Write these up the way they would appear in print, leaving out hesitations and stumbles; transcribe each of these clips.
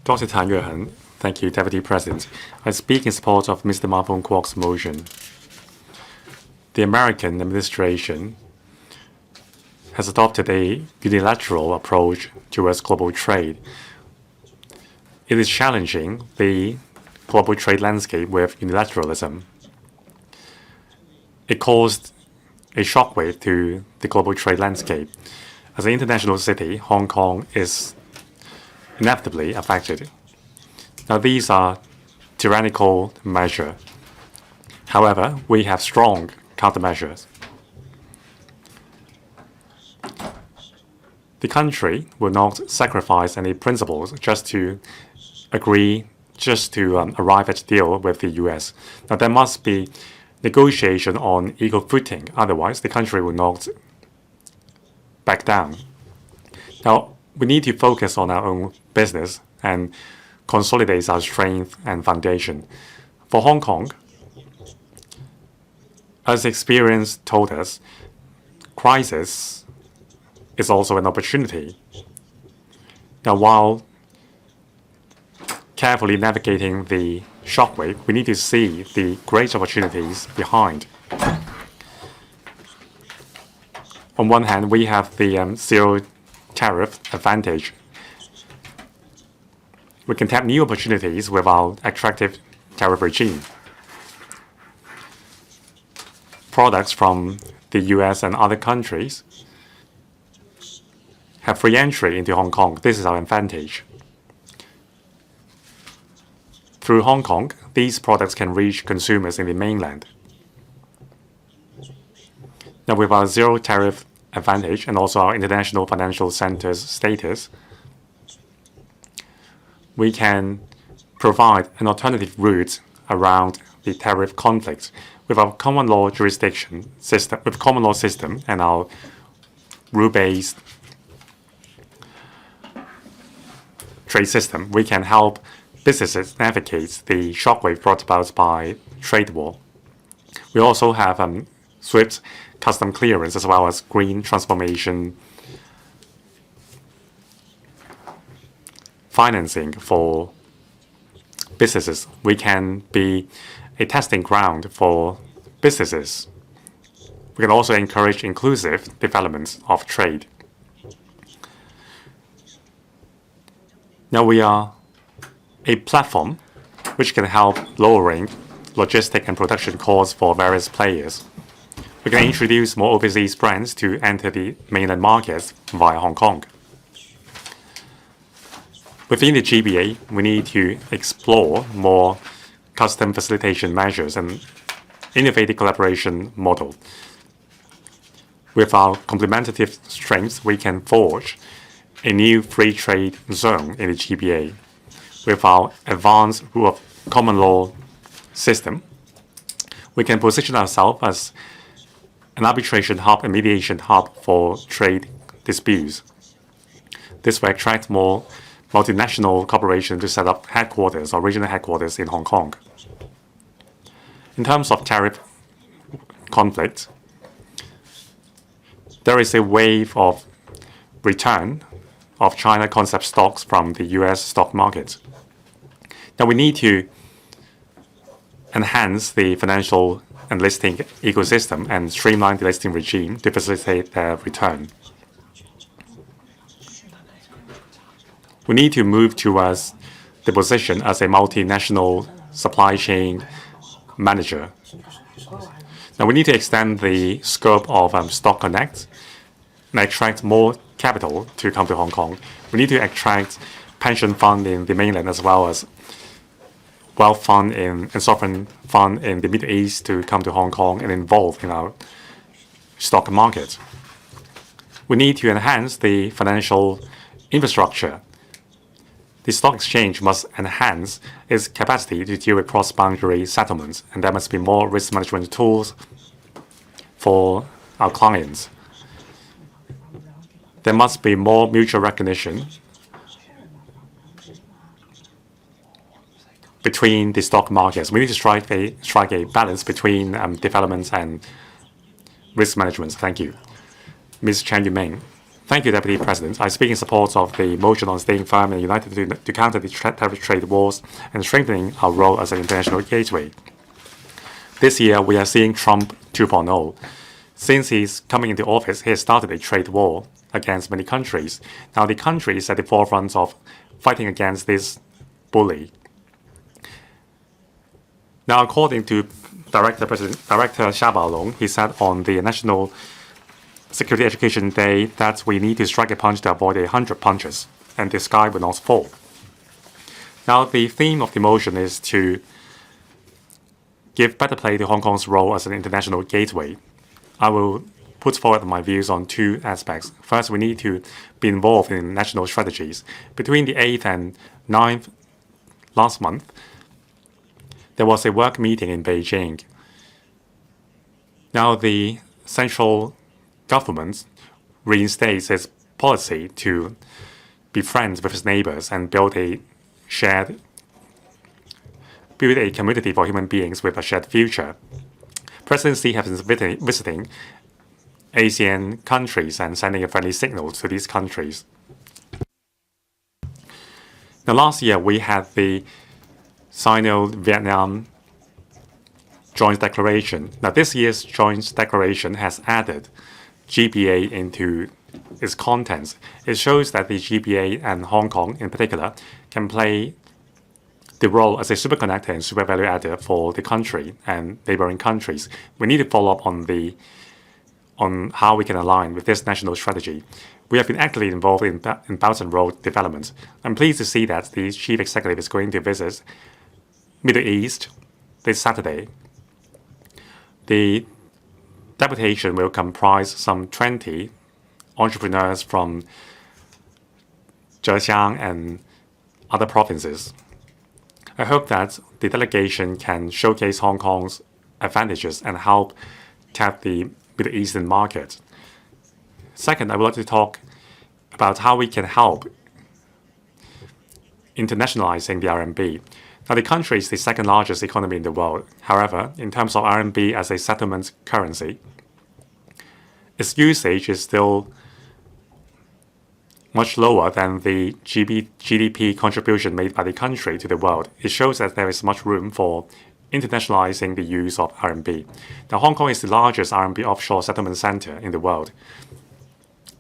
Dr. Tan Yueheng, thank you, Deputy President. I speak in support of Mr. Ma Fung-kwok's motion. The American administration has adopted a unilateral approach towards global trade. It is challenging the global trade landscape with unilateralism. It caused a shockwave to the global trade landscape. As an international city, Hong Kong is inevitably affected. Now, these are tyrannical measures. However, we have strong countermeasures. The country will not sacrifice any principles just to arrive at a deal with the U.S. Now, there must be negotiation on equal footing. Otherwise, the country will not back down. Now, we need to focus on our own business and consolidate our strength and foundation. For Hong Kong, as experience told us, crisis is also an opportunity. Now, while carefully navigating the shockwave, we need to see the great opportunities behind. On one hand, we have the zero tariff advantage. We can tap new opportunities with our attractive tariff regime. Products from the US and other countries have free entry into Hong Kong. This is our advantage. Through Hong Kong, these products can reach consumers in the mainland. Now, with our zero tariff advantage and also our international financial centers status, we can provide an alternative route around the tariff conflict. With our common law jurisdiction system, with common law system and our rule-based trade system, we can help businesses navigate the shockwave brought about by trade war. We also have swift custom clearance as well as green transformation financing for businesses. We can be a testing ground for businesses. We can also encourage inclusive development of trade. Now, we are a platform which can help lowering logistic and production costs for various players. We can introduce more overseas brands to enter the mainland markets via Hong Kong. Within the GBA, we need to explore more custom facilitation measures and innovative collaboration model. With our complementative strengths, we can forge a new free trade zone in the GBA. With our advanced rule of common law system, we can position ourselves as an arbitration hub and mediation hub for trade disputes. This will attract more multinational corporations to set up headquarters or regional headquarters in Hong Kong. In terms of tariff conflict, there is a wave of return of China concept stocks from the US stock market. Now, we need to enhance the financial and listing ecosystem and streamline the listing regime to facilitate their return. We need to move towards the position as a multinational supply chain manager. Now, we need to extend the scope of Stock Connect and attract more capital to come to Hong Kong. We need to attract pension fund in the mainland as well as wealth fund and sovereign fund in the Middle East to come to Hong Kong and involve in our stock market. We need to enhance the financial infrastructure. The stock exchange must enhance its capacity to deal with cross-boundary settlements, and there must be more risk management tools for our clients. There must be more mutual recognition between the stock markets. We need to strike a balance between development and risk management. Thank you. Ms. Cheung-wing. Thank you, Deputy President. I speak in support of the motion on staying firm and united to counter the tariff trade wars and strengthening our role as an international gateway. This year, we are seeing Trump 2.0. Since he's coming into office, he has started a trade war against many countries. Now, the country is at the forefront of fighting against this bully. Now, according to Director Xia Baolong, he said on the National Security Education Day that we need to strike a punch to avoid 100 punches, and the sky will not fall. Now, the theme of the motion is to give better play to Hong Kong's role as an international gateway. I will put forward my views on two aspects. First, we need to be involved in national strategies. Between the 8th and 9th last month, there was a work meeting in Beijing. Now, the central government reinstates its policy to be friends with its neighbors and build a community for human beings with a shared future. President Xi has been visiting Asian countries and sending a friendly signal to these countries. Now, last year, we had the Sino-Vietnam Joint Declaration. Now, this year's Joint Declaration has added GPA into its contents. It shows that the GPA and Hong Kong, in particular, can play the role as a super connector and super value adder for the country and neighboring countries. We need to follow up on how we can align with this national strategy. We have been actively involved in Belt and Road development. I'm pleased to see that the chief executive is going to visit Middle East this Saturday. The deputation will comprise some 20 entrepreneurs from Zhejiang and other provinces. I hope that the delegation can showcase Hong Kong's advantages and help tap the Middle Eastern market. Second, I would like to talk about how we can help internationalizing the RMB. Now, the country is the second largest economy in the world. However, in terms of RMB as a settlement currency, its usage is still much lower than the GDP contribution made by the country to the world. It shows that there is much room for internationalizing the use of RMB. Now, Hong Kong is the largest RMB offshore settlement center in the world.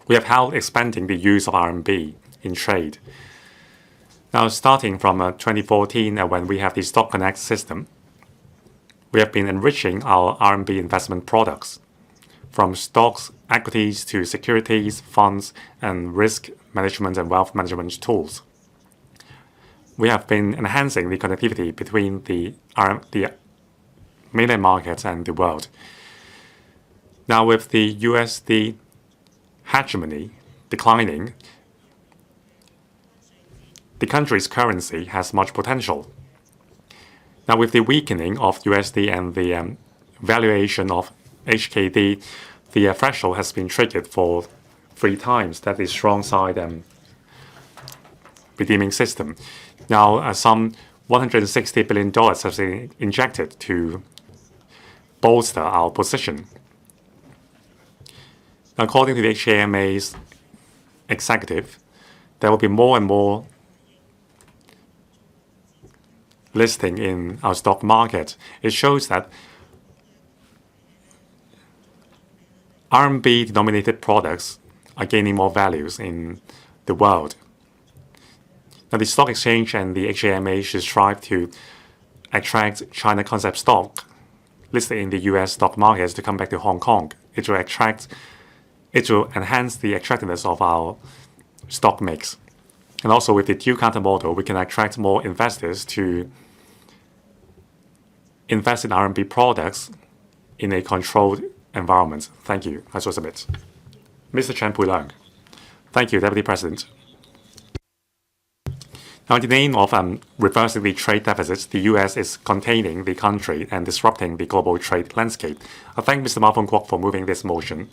We have helped expanding the use of RMB in trade. Now, starting from 2014, when we have the Stock Connect system, we have been enriching our RMB investment products, from stocks, equities to securities, funds, and risk management and wealth management tools. We have been enhancing the connectivity between the mainland markets and the world. Now, with the USD hegemony declining, the country's currency has much potential. Now, with the weakening of USD and the valuation of HKD, the threshold has been triggered for 3 times. That is strong side redeeming system. Now, some $160 billion has been injected to bolster our position. According to the HMA's executive, there will be more and more listing in our stock market. It shows that RMB-denominated products are gaining more values in the world. Now, the stock exchange and the HMA should strive to attract China concept stock listed in the US stock markets to come back to Hong Kong. It will enhance the attractiveness of our stock mix. And also with the dual counter model, we can attract more investors to invest in RMB products in a controlled environment. Thank you. I shall submit. Mr. Chen Pui-leung. Thank you, Deputy President. Now, in the name of reversing the trade deficits, the U.S. is containing the country and disrupting the global trade landscape. I thank Mr. Ma Fung-kwok for moving this motion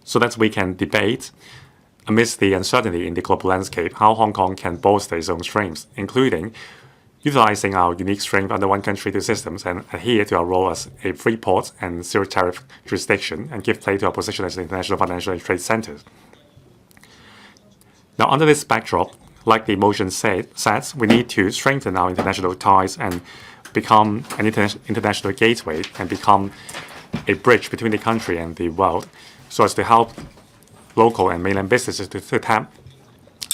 so that we can debate, amidst the uncertainty in the global landscape, how Hong Kong can bolster its own strengths, including utilizing our unique strength under one country, two systems, and adhere to our role as a free port and zero tariff jurisdiction, and give play to our position as an international financial and trade center. Now, under this backdrop, like the motion says, we need to strengthen our international ties and become an international gateway and become a bridge between the country and the world, so as to help local and mainland businesses to tap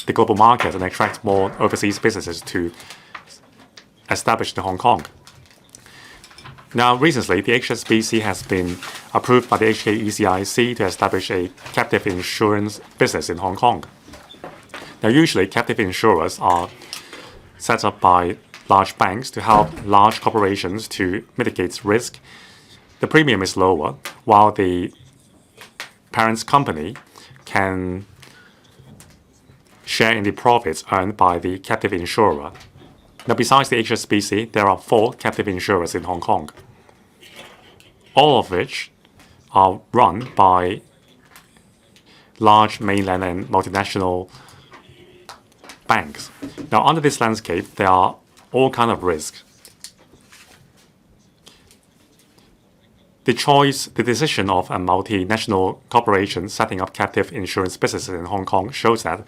the global market and attract more overseas businesses to establish in Hong Kong. Now, recently, the HSBC has been approved by the HKECIC to establish a captive insurance business in Hong Kong. Now, usually, captive insurers are set up by large banks to help large corporations to mitigate risk. The premium is lower, while the parent company can share in the profits earned by the captive insurer. Now, besides the HSBC, there are 4 captive insurers in Hong Kong, all of which are run by large mainland and multinational banks. Now, under this landscape, there are all kinds of risks. The decision of a multinational corporation setting up captive insurance businesses in Hong Kong shows that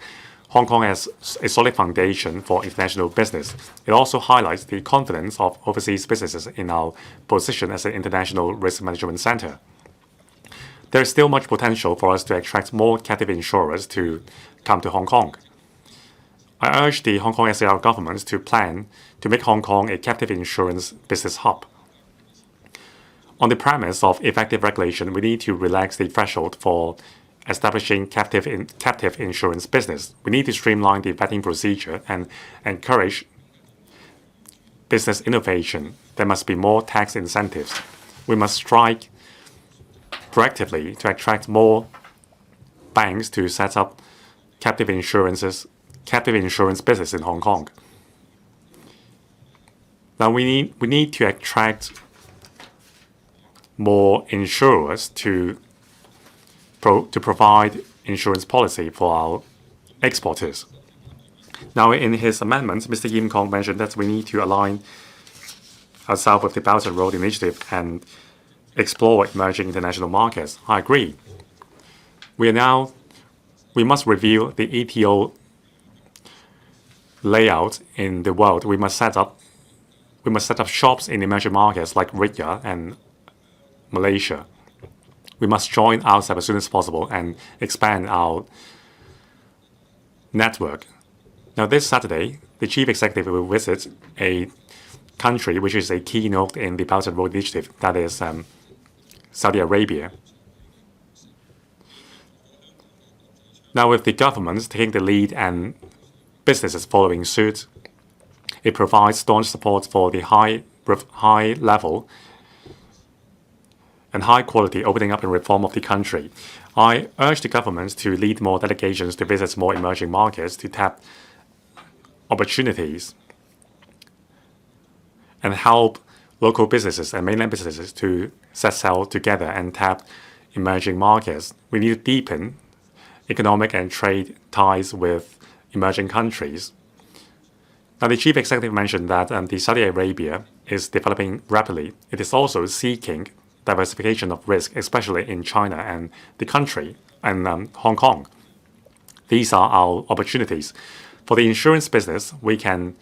Hong Kong has a solid foundation for international business. It also highlights the confidence of overseas businesses in our position as an international risk management center. There is still much potential for us to attract more captive insurers to come to Hong Kong. I urge the Hong Kong SAR government to plan to make Hong Kong a captive insurance business hub. On the premise of effective regulation, we need to relax the threshold for establishing captive insurance business. We need to streamline the vetting procedure and encourage business innovation. There must be more tax incentives. We must strike proactively to attract more banks to set up captive insurance business in Hong Kong. Now we need to attract more insurers to provide insurance policy for our exporters. Now, in his amendments, Mr. Yim Kong mentioned that we need to align ourselves with the Belt and Road Initiative and explore emerging international markets. I agree. We must review the ETO layout in the world. We must set up shops in emerging markets like Riyadh and Malaysia. We must join ourselves as soon as possible and expand our network. Now, this Saturday, the chief executive will visit a country which is a keynote in the Belt and Road Initiative, that is Saudi Arabia. Now, with the governments taking the lead and businesses following suit, it provides staunch support for the high level and high quality opening up and reform of the country. I urge the governments to lead more delegations to visit more emerging markets to tap opportunities and help local businesses and mainland businesses to set sail together and tap emerging markets. We need to deepen economic and trade ties with emerging countries. Now, the chief executive mentioned that the Saudi Arabia is developing rapidly. It is also seeking diversification of risk, especially in China and the country and Hong Kong. These are our opportunities. For the insurance business, we can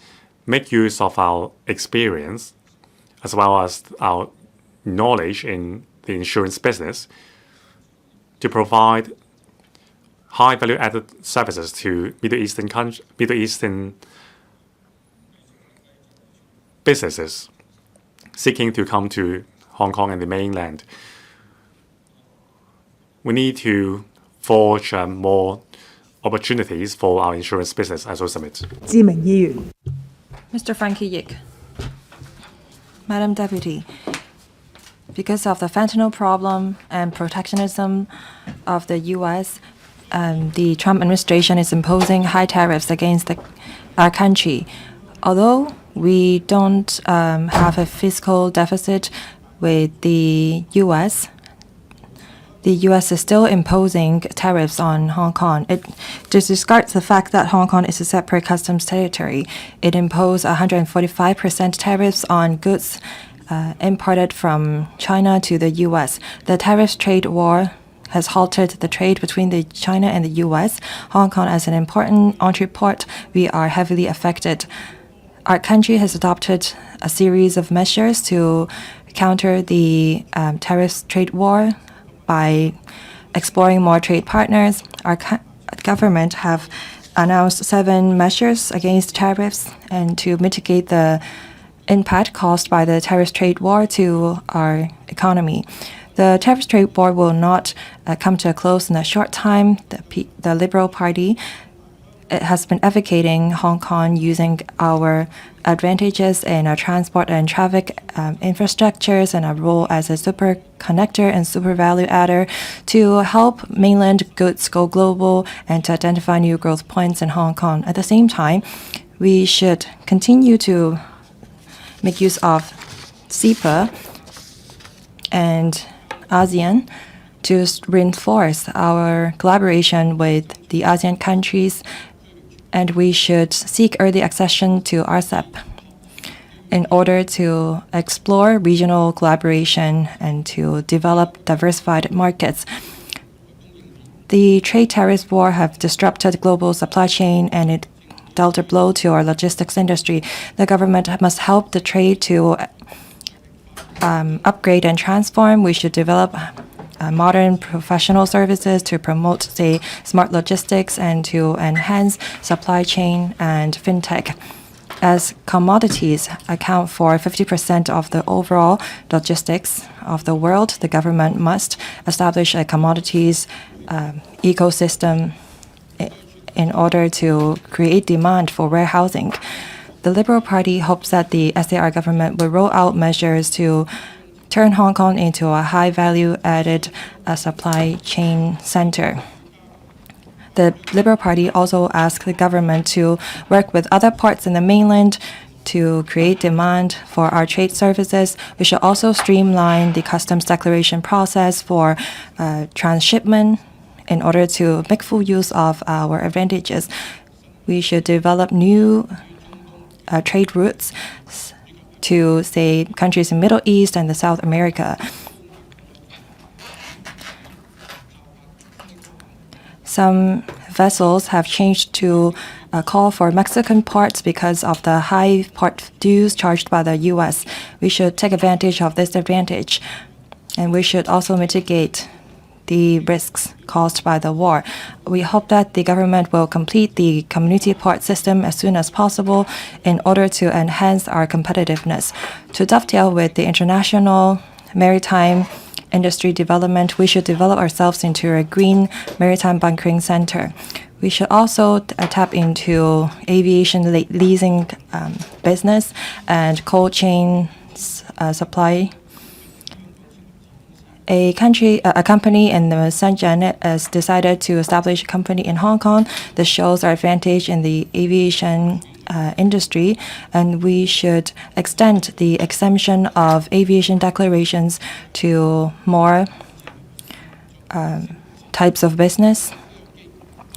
make use of our experience as well as our knowledge in the insurance business to provide high value-added services to Middle Eastern businesses seeking to come to Hong Kong and the mainland. We need to forge more opportunities for our insurance business. I so submit. Mr. Frankie Yik. Madam Deputy, because of the fentanyl problem and protectionism of the U.S., the Trump administration is imposing high tariffs against our country. Although we don't have a fiscal deficit with the U.S., the U.S. is still imposing tariffs on Hong Kong. It disregards the fact that Hong Kong is a separate customs territory. It imposed 145% tariffs on goods imported from China to the U.S. The tariff trade war has halted the trade between China and the U.S. Hong Kong, as an important entry port, we are heavily affected. Our country has adopted a series of measures to counter the tariff trade war by exploring more trade partners. Our government have announced 7 measures against tariffs and to mitigate the impact caused by the tariff trade war to our economy. The tariff trade war will not come to a close in a short time. The Liberal Party has been advocating Hong Kong using our advantages in our transport and traffic infrastructures and our role as a super connector and super value adder to help mainland goods go global and to identify new growth points in Hong Kong. At the same time, we should continue to make use of CEPA and ASEAN to reinforce our collaboration with the ASEAN countries, and we should seek early accession to RCEP in order to explore regional collaboration and to develop diversified markets. The trade tariff war have disrupted global supply chain and it dealt a blow to our logistics industry. The government must help the trade to upgrade and transform. We should develop modern professional services to promote, say, smart logistics and to enhance supply chain and fintech. As commodities account for 50% of the overall logistics of the world, the government must establish a commodities ecosystem in order to create demand for warehousing. The Liberal Party hopes that the SAR government will roll out measures to turn Hong Kong into a high value added supply chain center. The Liberal Party also asked the government to work with other parts in the mainland to create demand for our trade services. We should also streamline the customs declaration process for transshipment in order to make full use of our advantages. We should develop new trade routes to, say, countries in Middle East and the South America. Some vessels have changed to call for Mexican ports because of the high port dues charged by the U.S. We should take advantage of this advantage, and we should also mitigate the risks caused by the war. We hope that the government will complete the community port system as soon as possible in order to enhance our competitiveness. To dovetail with the international maritime industry development, we should develop ourselves into a green maritime bunkering center. We should also tap into aviation leasing business and cold chain supply. A company in the Shenzhen has decided to establish a company in Hong Kong. This shows our advantage in the aviation industry, and we should extend the exemption of aviation declarations to more types of business.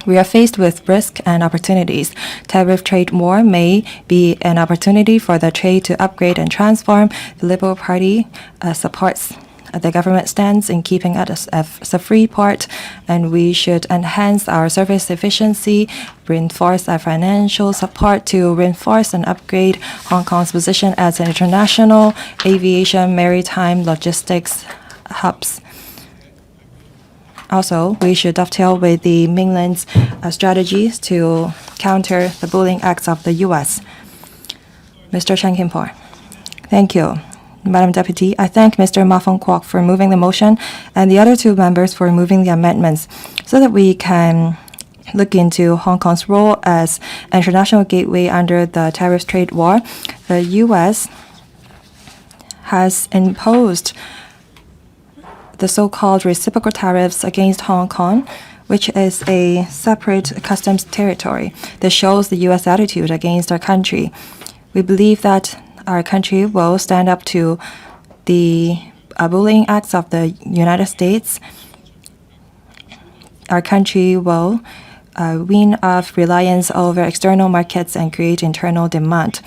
We are faced with risk and opportunities. Tariff trade war may be an opportunity for the trade to upgrade and transform. The Liberal Party supports the government stands in keeping us as a free port, and we should enhance our service efficiency, reinforce our financial support to reinforce and upgrade Hong Kong's position as an international aviation, maritime, logistics hubs. Also, we should dovetail with the mainland's strategies to counter the bullying acts of the U.S. Mr. Chen Kim-por. Thank you. Madam Deputy, I thank Mr. Ma Fung-kwok for moving the motion and the other 2 members for moving the amendments so that we can look into Hong Kong's role as an international gateway under the tariff trade war. The U.S. has imposed the so-called reciprocal tariffs against Hong Kong, which is a separate customs territory. This shows the U.S. attitude against our country. We believe that our country will stand up to the bullying acts of the United States our country will wean off reliance over external markets and create internal demand.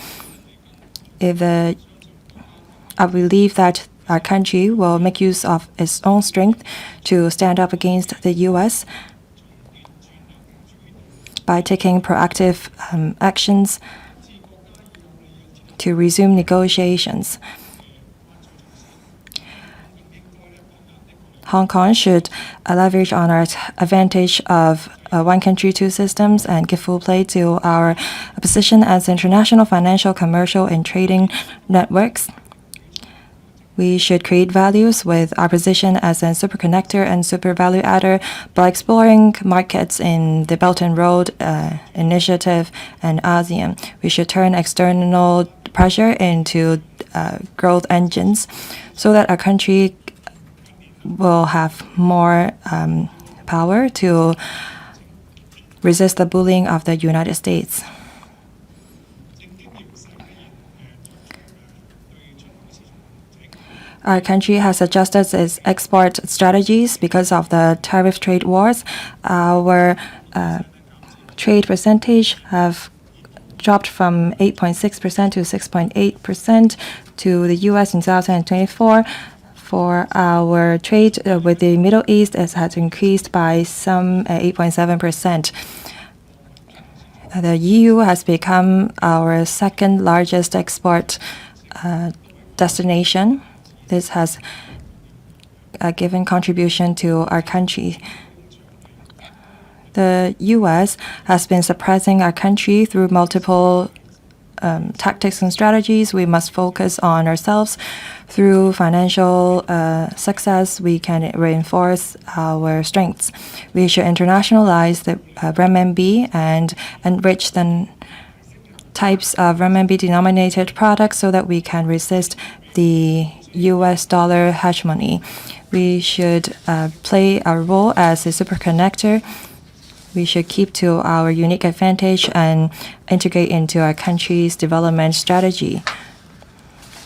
I believe that our country will make use of its own strength to stand up against the U.S. by taking proactive actions to resume negotiations. Hong Kong should leverage on our advantage of one country, two systems and give full play to our position as international financial, commercial, and trading networks. We should create values with our position as a superconnector and super value adder by exploring markets in the Belt and Road Initiative and ASEAN. We should turn external pressure into growth engines so that our country will have more power to resist the bullying of the United States. Our country has adjusted its export strategies because of the tariff trade wars. Our trade percentage have dropped from 8.6% to 6.8% to the U.S. in 2024. For our trade with the Middle East, it has increased by some 8.7%. The EU has become our second largest export destination. This has given contribution to our country. The U.S. has been suppressing our country through multiple tactics and strategies. We must focus on ourselves. Through financial success, we can reinforce our strengths. We should internationalize the renminbi and enrich the types of renminbi-denominated products so that we can resist the U.S. dollar hegemony. We should play our role as a superconnector. We should keep to our unique advantage and integrate into our country's development strategy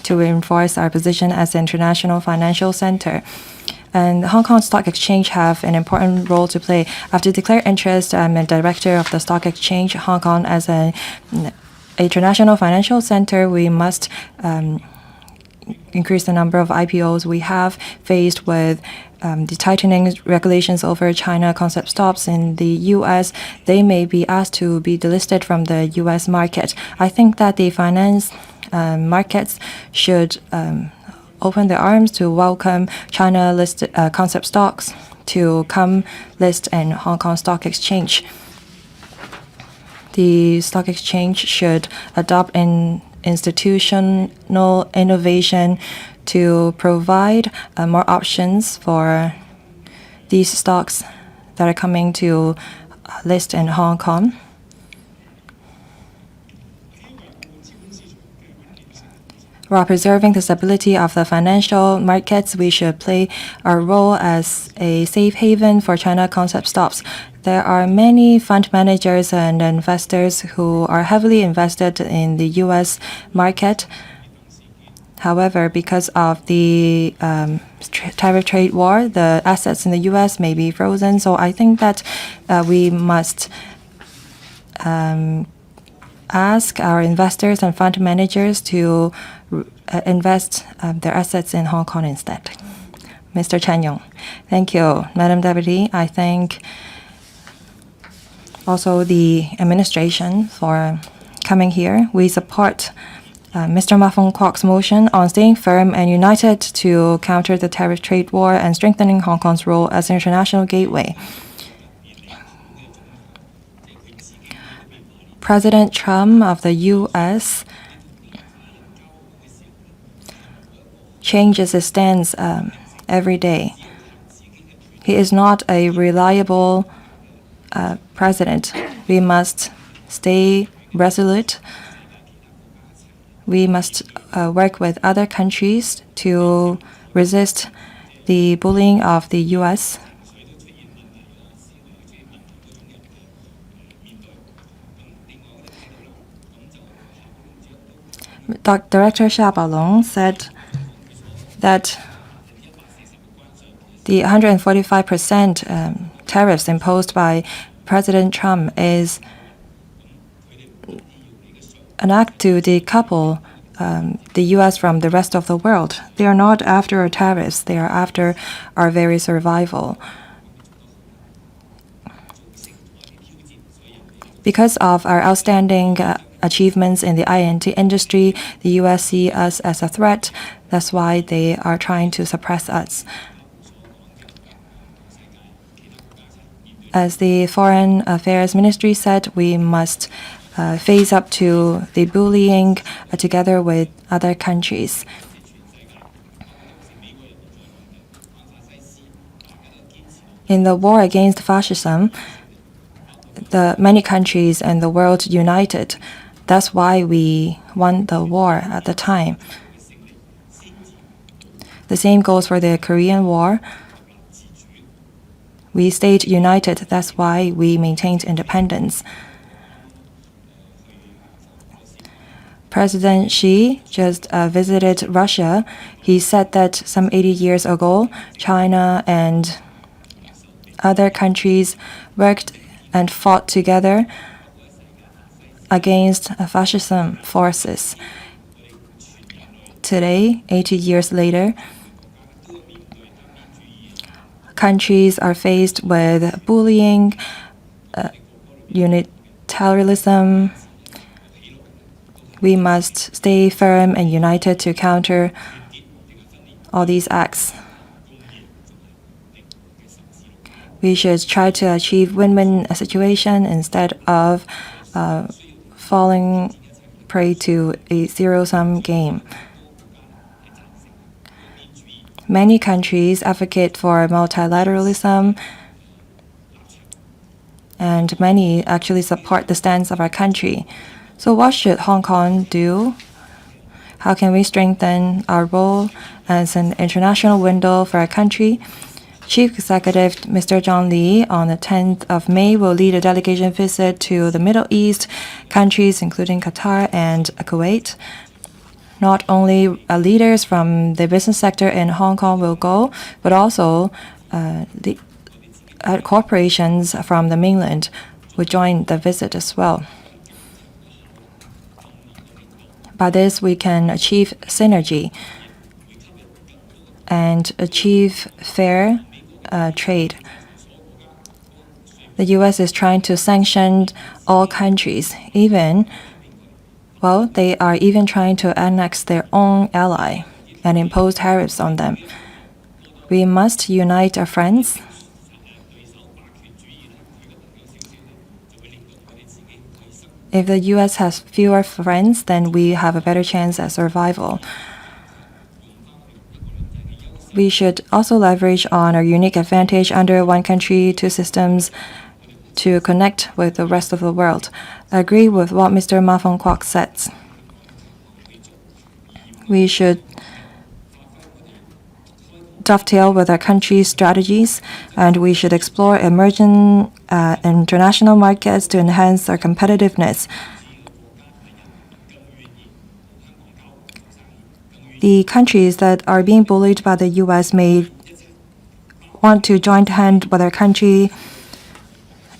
to reinforce our position as an international financial center. And the Hong Kong Stock Exchange have an important role to play. After declared interest, I'm a director of the Stock Exchange Hong Kong as an international financial center. We must increase the number of IPOs we have faced with the tightening regulations over China concept stocks in the U.S. They may be asked to be delisted from the U.S. market. I think that the finance markets should open their arms to welcome China listed concept stocks to come list in Hong Kong Stock Exchange. The stock exchange should adopt an institutional innovation to provide more options for these stocks that are coming to list in Hong Kong. While preserving the stability of the financial markets, we should play our role as a safe haven for China concept stocks. There are many fund managers and investors who are heavily invested in the U.S. market. However, because of the tariff trade war, the assets in the U.S. may be frozen. So I think that we must ask our investors and fund managers to invest their assets in Hong Kong instead. Mr. Chen-yong. Thank you, Madam Deputy. I thank also the administration for coming here. We support Mr. Ma Fung-kwok's motion on staying firm and united to counter the tariff trade war and strengthening Hong Kong's role as an international gateway. President Trump of the U.S. changes his stance every day. He is not a reliable president. We must stay resolute. We must work with other countries to resist the bullying of the U.S. Director Xia Baolong said that the 145% tariffs imposed by President Trump is an act to decouple the U.S. from the rest of the world. They are not after our tariffs. They are after our very survival. Because of our outstanding achievements in the INT industry, the U.S. see us as a threat. That's why they are trying to suppress us. As the Foreign Affairs Ministry said, we must face up to the bullying together with other countries. In the war against fascism, the many countries in the world united. That's why we won the war at the time. The same goes for the Korean War. We stayed united. That's why we maintained independence. President Xi just visited Russia. He said that some 80 years ago, China and other countries worked and fought together against fascism forces. Today, 80 years later, countries are faced with bullying, unilateralism. We must stay firm and united to counter all these acts. We should try to achieve win-win situation instead of falling prey to a zero-sum game. Many countries advocate for multilateralism, and many actually support the stance of our country. So what should Hong Kong do? How can we strengthen our role as an international window for our country? Chief Executive Mr. John Lee on the 10th of May will lead a delegation visit to the Middle East countries, including Qatar and Kuwait. Not only leaders from the business sector in Hong Kong will go, but also the corporations from the mainland will join the visit as well. By this, we can achieve synergy and achieve fair trade. The U.S. is trying to sanction all countries, they are even trying to annex their own ally and impose tariffs on them. We must unite our friends. If the U.S. has fewer friends, then we have a better chance at survival. We should also leverage on our unique advantage under one country, two systems to connect with the rest of the world. I agree with what Mr. Ma Fung-kwok said. We should dovetail with our country's strategies, and we should explore emerging international markets to enhance our competitiveness. The countries that are being bullied by the U.S. may want to join hand with our country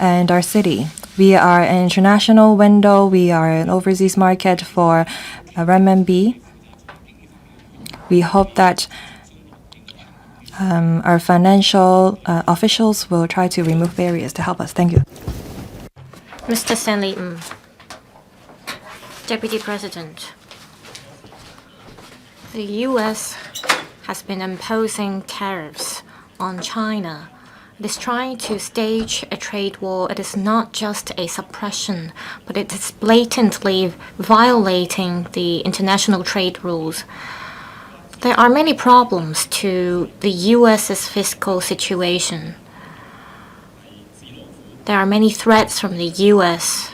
and our city. We are an international window. We are an overseas market for renminbi. We hope that our financial officials will try to remove barriers to help us. Thank you. Mr. Stanley Deputy President, the U.S. has been imposing tariffs on China. It is trying to stage a trade war. It is not just a suppression, but it is blatantly violating the international trade rules. There are many problems to the U.S.'s fiscal situation. There are many threats from the U.S.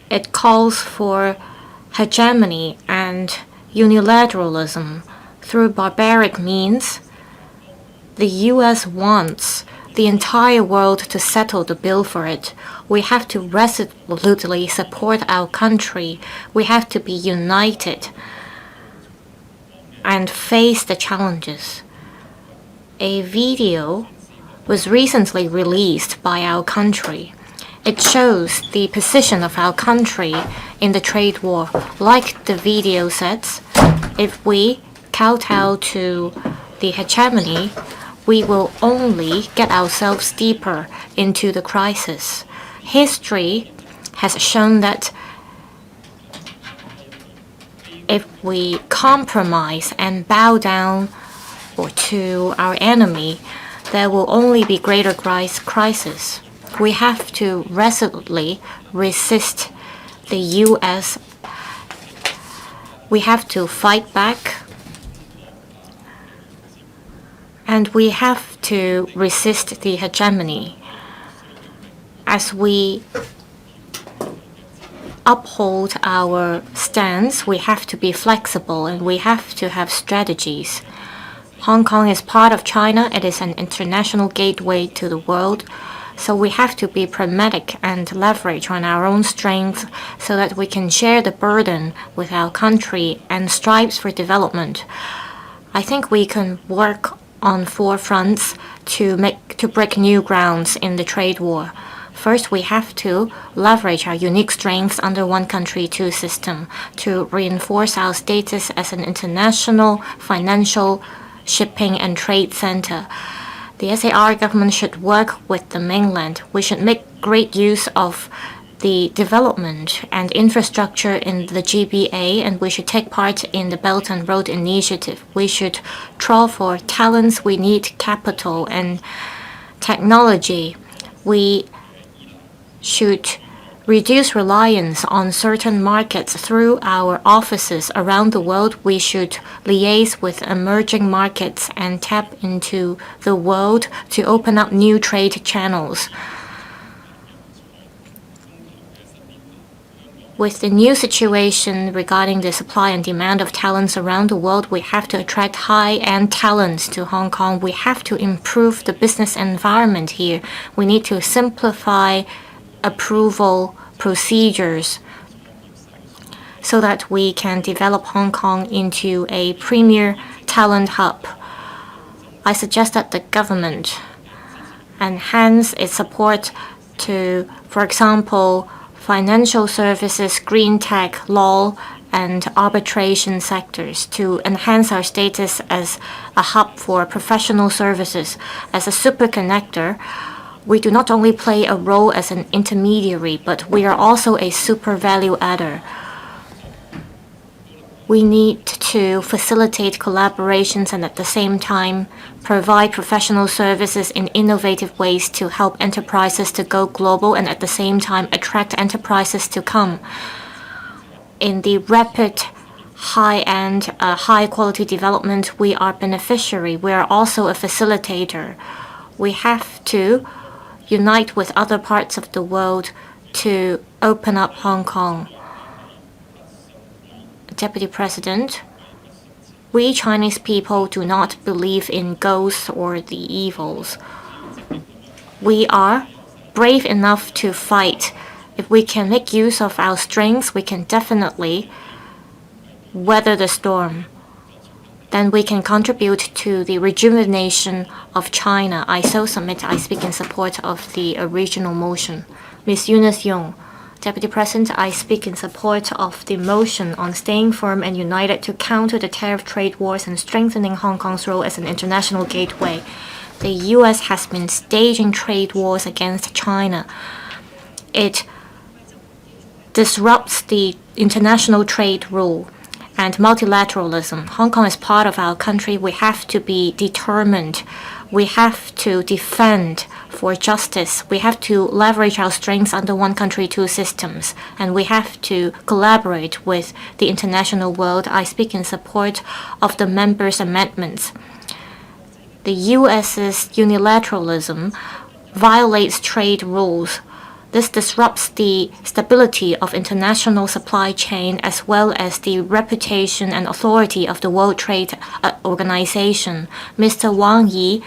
It calls for hegemony and unilateralism through barbaric means. The U.S. wants the entire world to settle the bill for it. We have to resolutely support our country. We have to be united and face the challenges. A video was recently released by our country. It shows the position of our country in the trade war. Like the video says, if we kowtow to the hegemony, we will only get ourselves deeper into the crisis. History has shown that if we compromise and bow down to our enemy, there will only be greater crisis. We have to resolutely resist the U.S. We have to fight back, and we have to resist the hegemony. As we uphold our stance, we have to be flexible and we have to have strategies. Hong Kong is part of China. It is an international gateway to the world. So we have to be pragmatic and leverage on our own strength so that we can share the burden with our country and strive for development. I think we can work on 4 fronts to break new grounds in the trade war. First, we have to leverage our unique strengths under one country, two system to reinforce our status as an international financial shipping and trade center. The SAR government should work with the mainland. We should make great use of the development and infrastructure in the GBA, and we should take part in the Belt and Road Initiative. We should draw for talents. We need capital and technology. We should reduce reliance on certain markets through our offices around the world. We should liaise with emerging markets and tap into the world to open up new trade channels. With the new situation regarding the supply and demand of talents around the world, we have to attract high-end talents to Hong Kong. We have to improve the business environment here. We need to simplify approval procedures so that we can develop Hong Kong into a premier talent hub. I suggest that the government enhance its support to, for example, financial services, green tech, law, and arbitration sectors to enhance our status as a hub for professional services. As a super connector, we do not only play a role as an intermediary, but we are also a super value adder. We need to facilitate collaborations and at the same time provide professional services in innovative ways to help enterprises to go global and at the same time attract enterprises to come. In the rapid high-end, high-quality development, we are beneficiary. We are also a facilitator. We have to unite with other parts of the world to open up Hong Kong. Deputy President, we Chinese people do not believe in ghosts or the evils. We are brave enough to fight. If we can make use of our strengths, we can definitely weather the storm. Then we can contribute to the rejuvenation of China. I so submit, I speak in support of the original motion. Ms. Eunice Yung. Deputy President, I speak in support of the motion on staying firm and united to counter the tariff trade wars and strengthening Hong Kong's role as an international gateway. The U.S. has been staging trade wars against China. It disrupts the international trade rule and multilateralism. Hong Kong is part of our country. We have to be determined. We have to defend for justice. We have to leverage our strengths under one country, two systems. And we have to collaborate with the international world. I speak in support of the members' amendments. The U.S.'s unilateralism violates trade rules. This disrupts the stability of international supply chain as well as the reputation and authority of the World Trade Organization. Mr. Wang Yi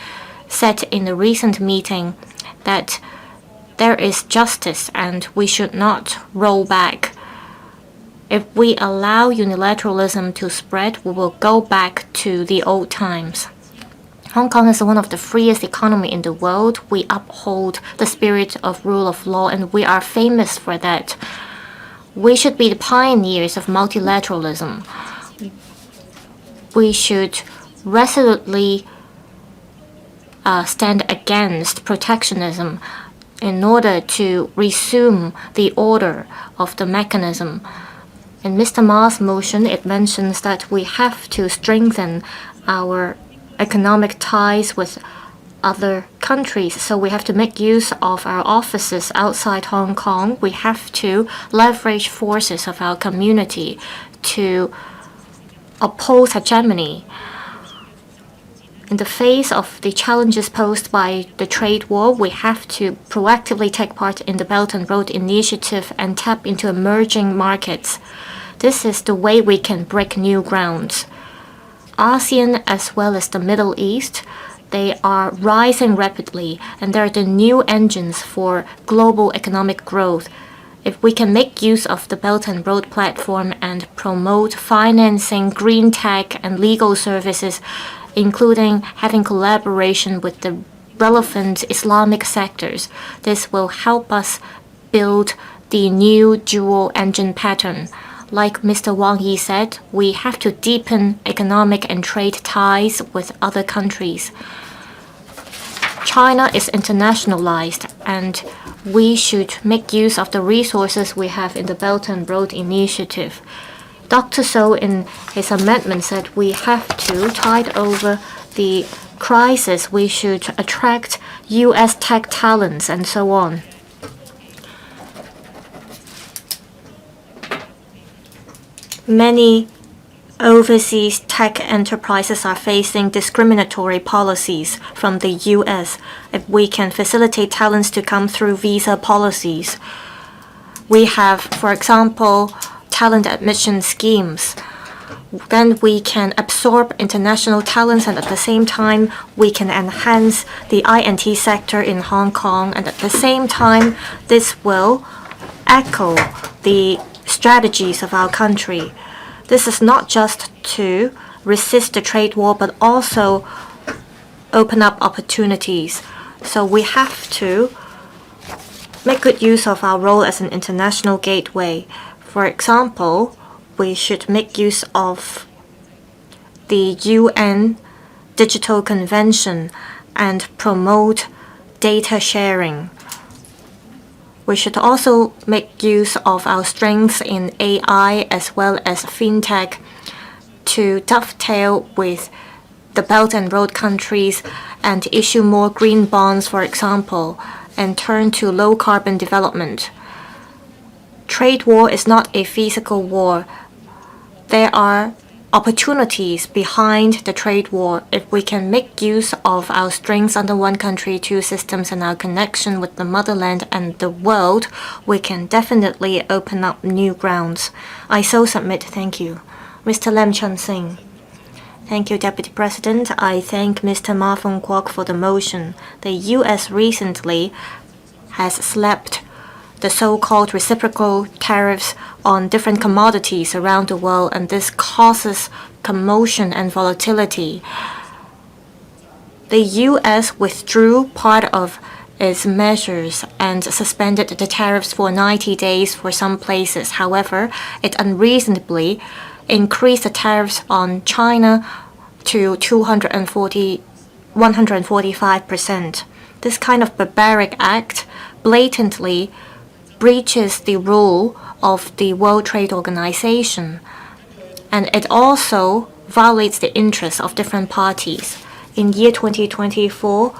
said in a recent meeting that there is justice and we should not roll back. If we allow unilateralism to spread, we will go back to the old times. Hong Kong is one of the freest economy in the world. We uphold the spirit of rule of law, and we are famous for that. We should be the pioneers of multilateralism. We should resolutely stand against protectionism in order to resume the order of the mechanism. In Mr. Ma's motion, it mentions that we have to strengthen our economic ties with other countries. So we have to make use of our offices outside Hong Kong. We have to leverage forces of our community to oppose hegemony. In the face of the challenges posed by the trade war, we have to proactively take part in the Belt and Road Initiative and tap into emerging markets. This is the way we can break new grounds. ASEAN as well as the Middle East, they are rising rapidly, and they're the new engines for global economic growth. If we can make use of the Belt and Road platform and promote financing, green tech, and legal services, including having collaboration with the relevant Islamic sectors, this will help us build the new dual engine pattern. Like Mr. Wang Yi said, we have to deepen economic and trade ties with other countries. China is internationalized, and we should make use of the resources we have in the Belt and Road Initiative. Dr. So in his amendment said we have to tide over the crisis, we should attract U.S. tech talents and so on. Many overseas tech enterprises are facing discriminatory policies from the U.S. If we can facilitate talents to come through visa policies, we have, for example, talent admission schemes. Then we can absorb international talents, and at the same time, we can enhance the INT sector in Hong Kong, and at the same time, this will echo the strategies of our country. This is not just to resist the trade war, but also open up opportunities. So we have to make good use of our role as an international gateway. For example, we should make use of the UN Digital Convention and promote data sharing. We should also make use of our strengths in AI as well as fintech to dovetail with the Belt and Road countries and issue more green bonds, for example, and turn to low carbon development. Trade war is not a physical war. There are opportunities behind the trade war. If we can make use of our strengths under one country, two systems, and our connection with the motherland and the world, we can definitely open up new grounds. I so submit. Thank you. Mr. Lam Chun-sing. Thank you, Deputy President. I thank Mr. Ma Fung-kwok for the motion. The U.S. recently has slapped the so-called reciprocal tariffs on different commodities around the world, and this causes commotion and volatility. The U.S. withdrew part of its measures and suspended the tariffs for 90 days for some places. However, it unreasonably increased the tariffs on China to 145%. This kind of barbaric act blatantly breaches the rule of the World Trade Organization, and it also violates the interests of different parties. In year 2024,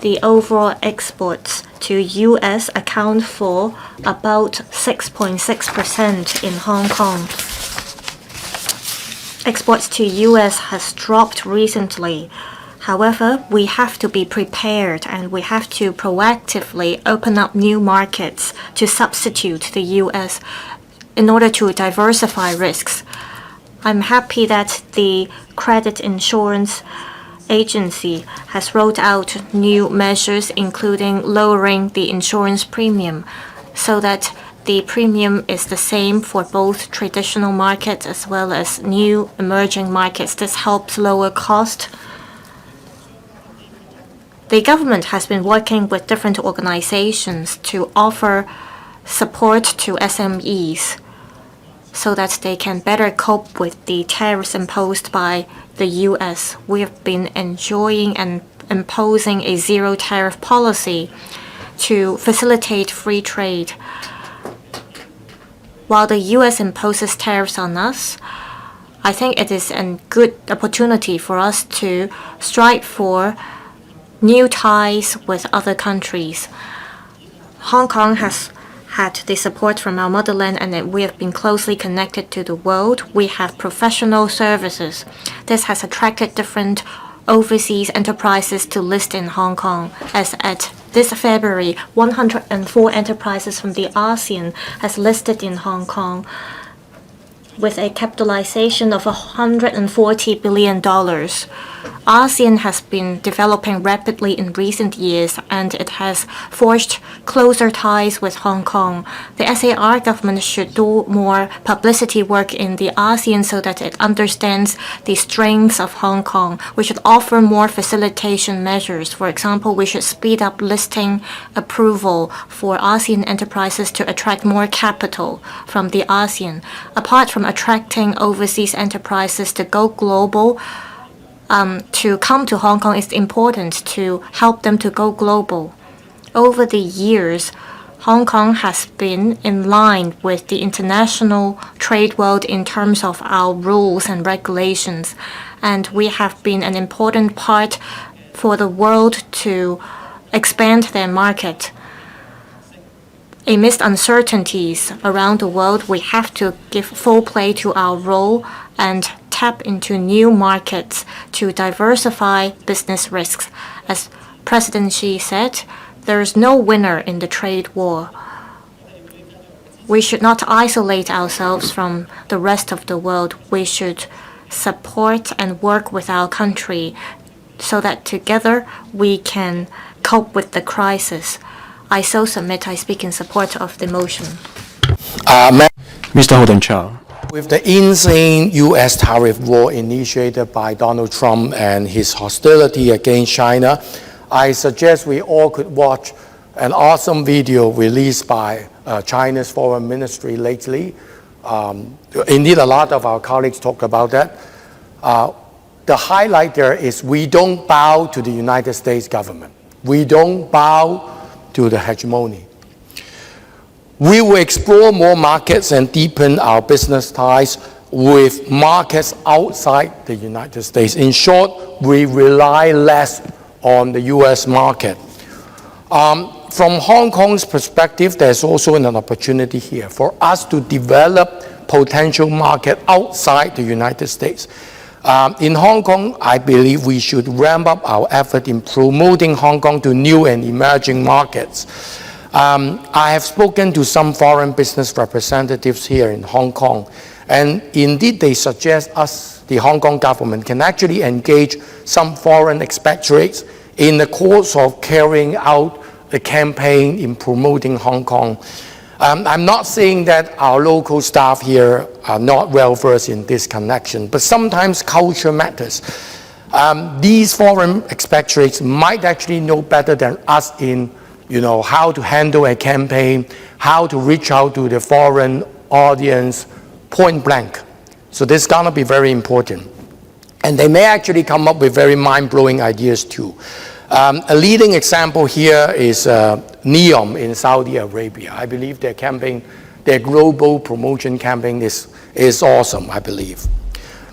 the overall exports to U.S. account for about 6.6% in Hong Kong. Exports to U.S. has dropped recently. However, we have to be prepared, and we have to proactively open up new markets to substitute the U.S. in order to diversify risks. I'm happy that the Credit Insurance Agency has rolled out new measures, including lowering the insurance premium, so that the premium is the same for both traditional markets as well as new emerging markets. This helps lower cost. The government has been working with different organizations to offer support to SMEs so that they can better cope with the tariffs imposed by the U.S. We have been enjoying and imposing a zero tariff policy to facilitate free trade. While the U.S. imposes tariffs on us, I think it is a good opportunity for us to strive for new ties with other countries. Hong Kong has had the support from our motherland, and we have been closely connected to the world. We have professional services. This has attracted different overseas enterprises to list in Hong Kong. As at this February, 104 enterprises from the ASEAN has listed in Hong Kong with a capitalization of $140 billion. ASEAN has been developing rapidly in recent years, and it has forged closer ties with Hong Kong. The SAR government should do more publicity work in the ASEAN so that it understands the strengths of Hong Kong. We should offer more facilitation measures. For example, we should speed up listing approval for ASEAN enterprises to attract more capital from the ASEAN. Apart from attracting overseas enterprises to go global, to come to Hong Kong, it's important to help them to go global. Over the years, Hong Kong has been in line with the international trade world in terms of our rules and regulations, and we have been an important part for the world to expand their market. Amidst uncertainties around the world, we have to give full play to our role and tap into new markets to diversify business risks. As President Xi said, there is no winner in the trade war. We should not isolate ourselves from the rest of the world. We should support and work with our country so that together we can cope with the crisis. I so submit. I speak in support of the motion. Mr. Holden Chow. With the insane U.S. tariff war initiated by Donald Trump and his hostility against China, I suggest we all could watch an awesome video released by China's foreign ministry lately. Indeed, a lot of our colleagues talked about that. The highlight there is we don't bow to the United States government. We don't bow to the hegemony. We will explore more markets and deepen our business ties with markets outside the United States. In short, we rely less on the U.S. market. From Hong Kong's perspective, there's also an opportunity here for us to develop potential market outside the United States. In Hong Kong, I believe we should ramp up our effort in promoting Hong Kong to new and emerging markets. I have spoken to some foreign business representatives here in Hong Kong, and indeed they suggest us, the Hong Kong government, can actually engage some foreign expatriates in the course of carrying out the campaign in promoting Hong Kong. I'm not saying that our local staff here are not well versed in this connection, but sometimes culture matters. These foreign expatriates might actually know better than us in how to handle a campaign, how to reach out to the foreign audience point blank. So this is going to be very important. And they may actually come up with very mind-blowing ideas too. A leading example here is NEOM in Saudi Arabia. I believe their campaign, their global promotion campaign is awesome, I believe.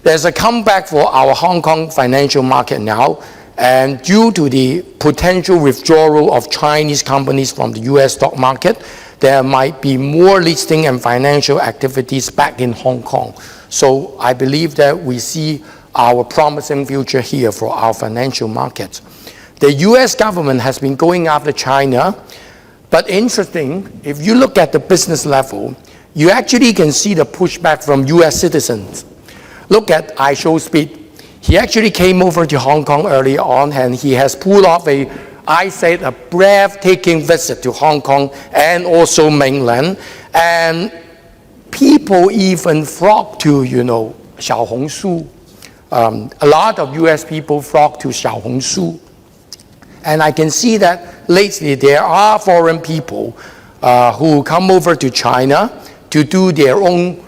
There's a comeback for our Hong Kong financial market now. And due to the potential withdrawal of Chinese companies from the U.S. stock market, there might be more listing and financial activities back in Hong Kong. So I believe that we see our promising future here for our financial markets. The U.S. government has been going after China, but interesting, if you look at the business level, you actually can see the pushback from U.S. citizens. Look at iShowSpeed. He actually came over to Hong Kong early on, and he has pulled off a breathtaking visit to Hong Kong and also mainland. And people even flock to, Xiaohongshu. A lot of U.S. people flock to Xiaohongshu. And I can see that lately there are foreign people who come over to China to do their own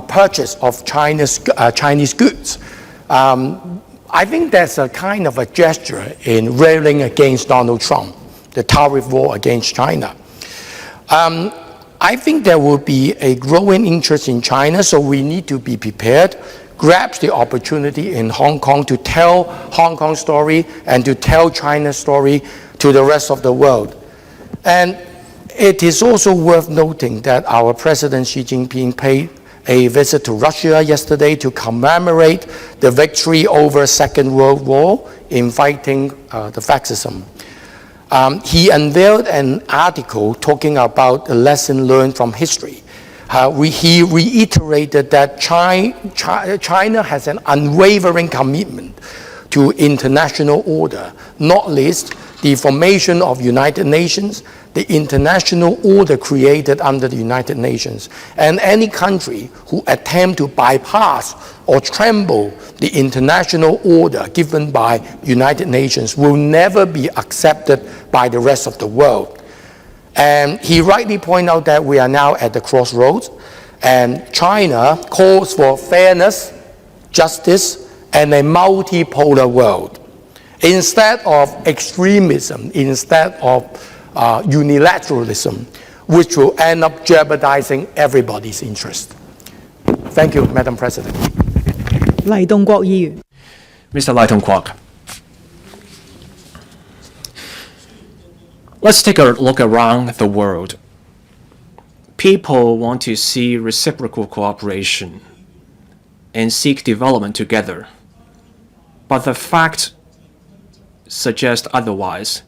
purchase of Chinese goods. I think that's a kind of a gesture in railing against Donald Trump, the tariff war against China. I think there will be a growing interest in China, so we need to be prepared, grab the opportunity in Hong Kong to tell Hong Kong's story and to tell China's story to the rest of the world. And it is also worth noting that our President Xi Jinping paid a visit to Russia yesterday to commemorate the victory over Second World War in fighting the fascism. He unveiled an article talking about the lesson learned from history. He reiterated that China has an unwavering commitment to international order, not least the formation of United Nations, the international order created under the United Nations. And any country who attempt to bypass or tremble the international order given by United Nations will never be accepted by the rest of the world. And he rightly pointed out that we are now at the crossroads, and China calls for fairness, justice, and a multipolar world. Instead of extremism, instead of unilateralism, which will end up jeopardizing everybody's interest. Thank you, Madam President. Mr. Lai Tong-kwok. Let's take a look around the world. People want to see reciprocal cooperation and seek development together. But the fact suggests otherwise.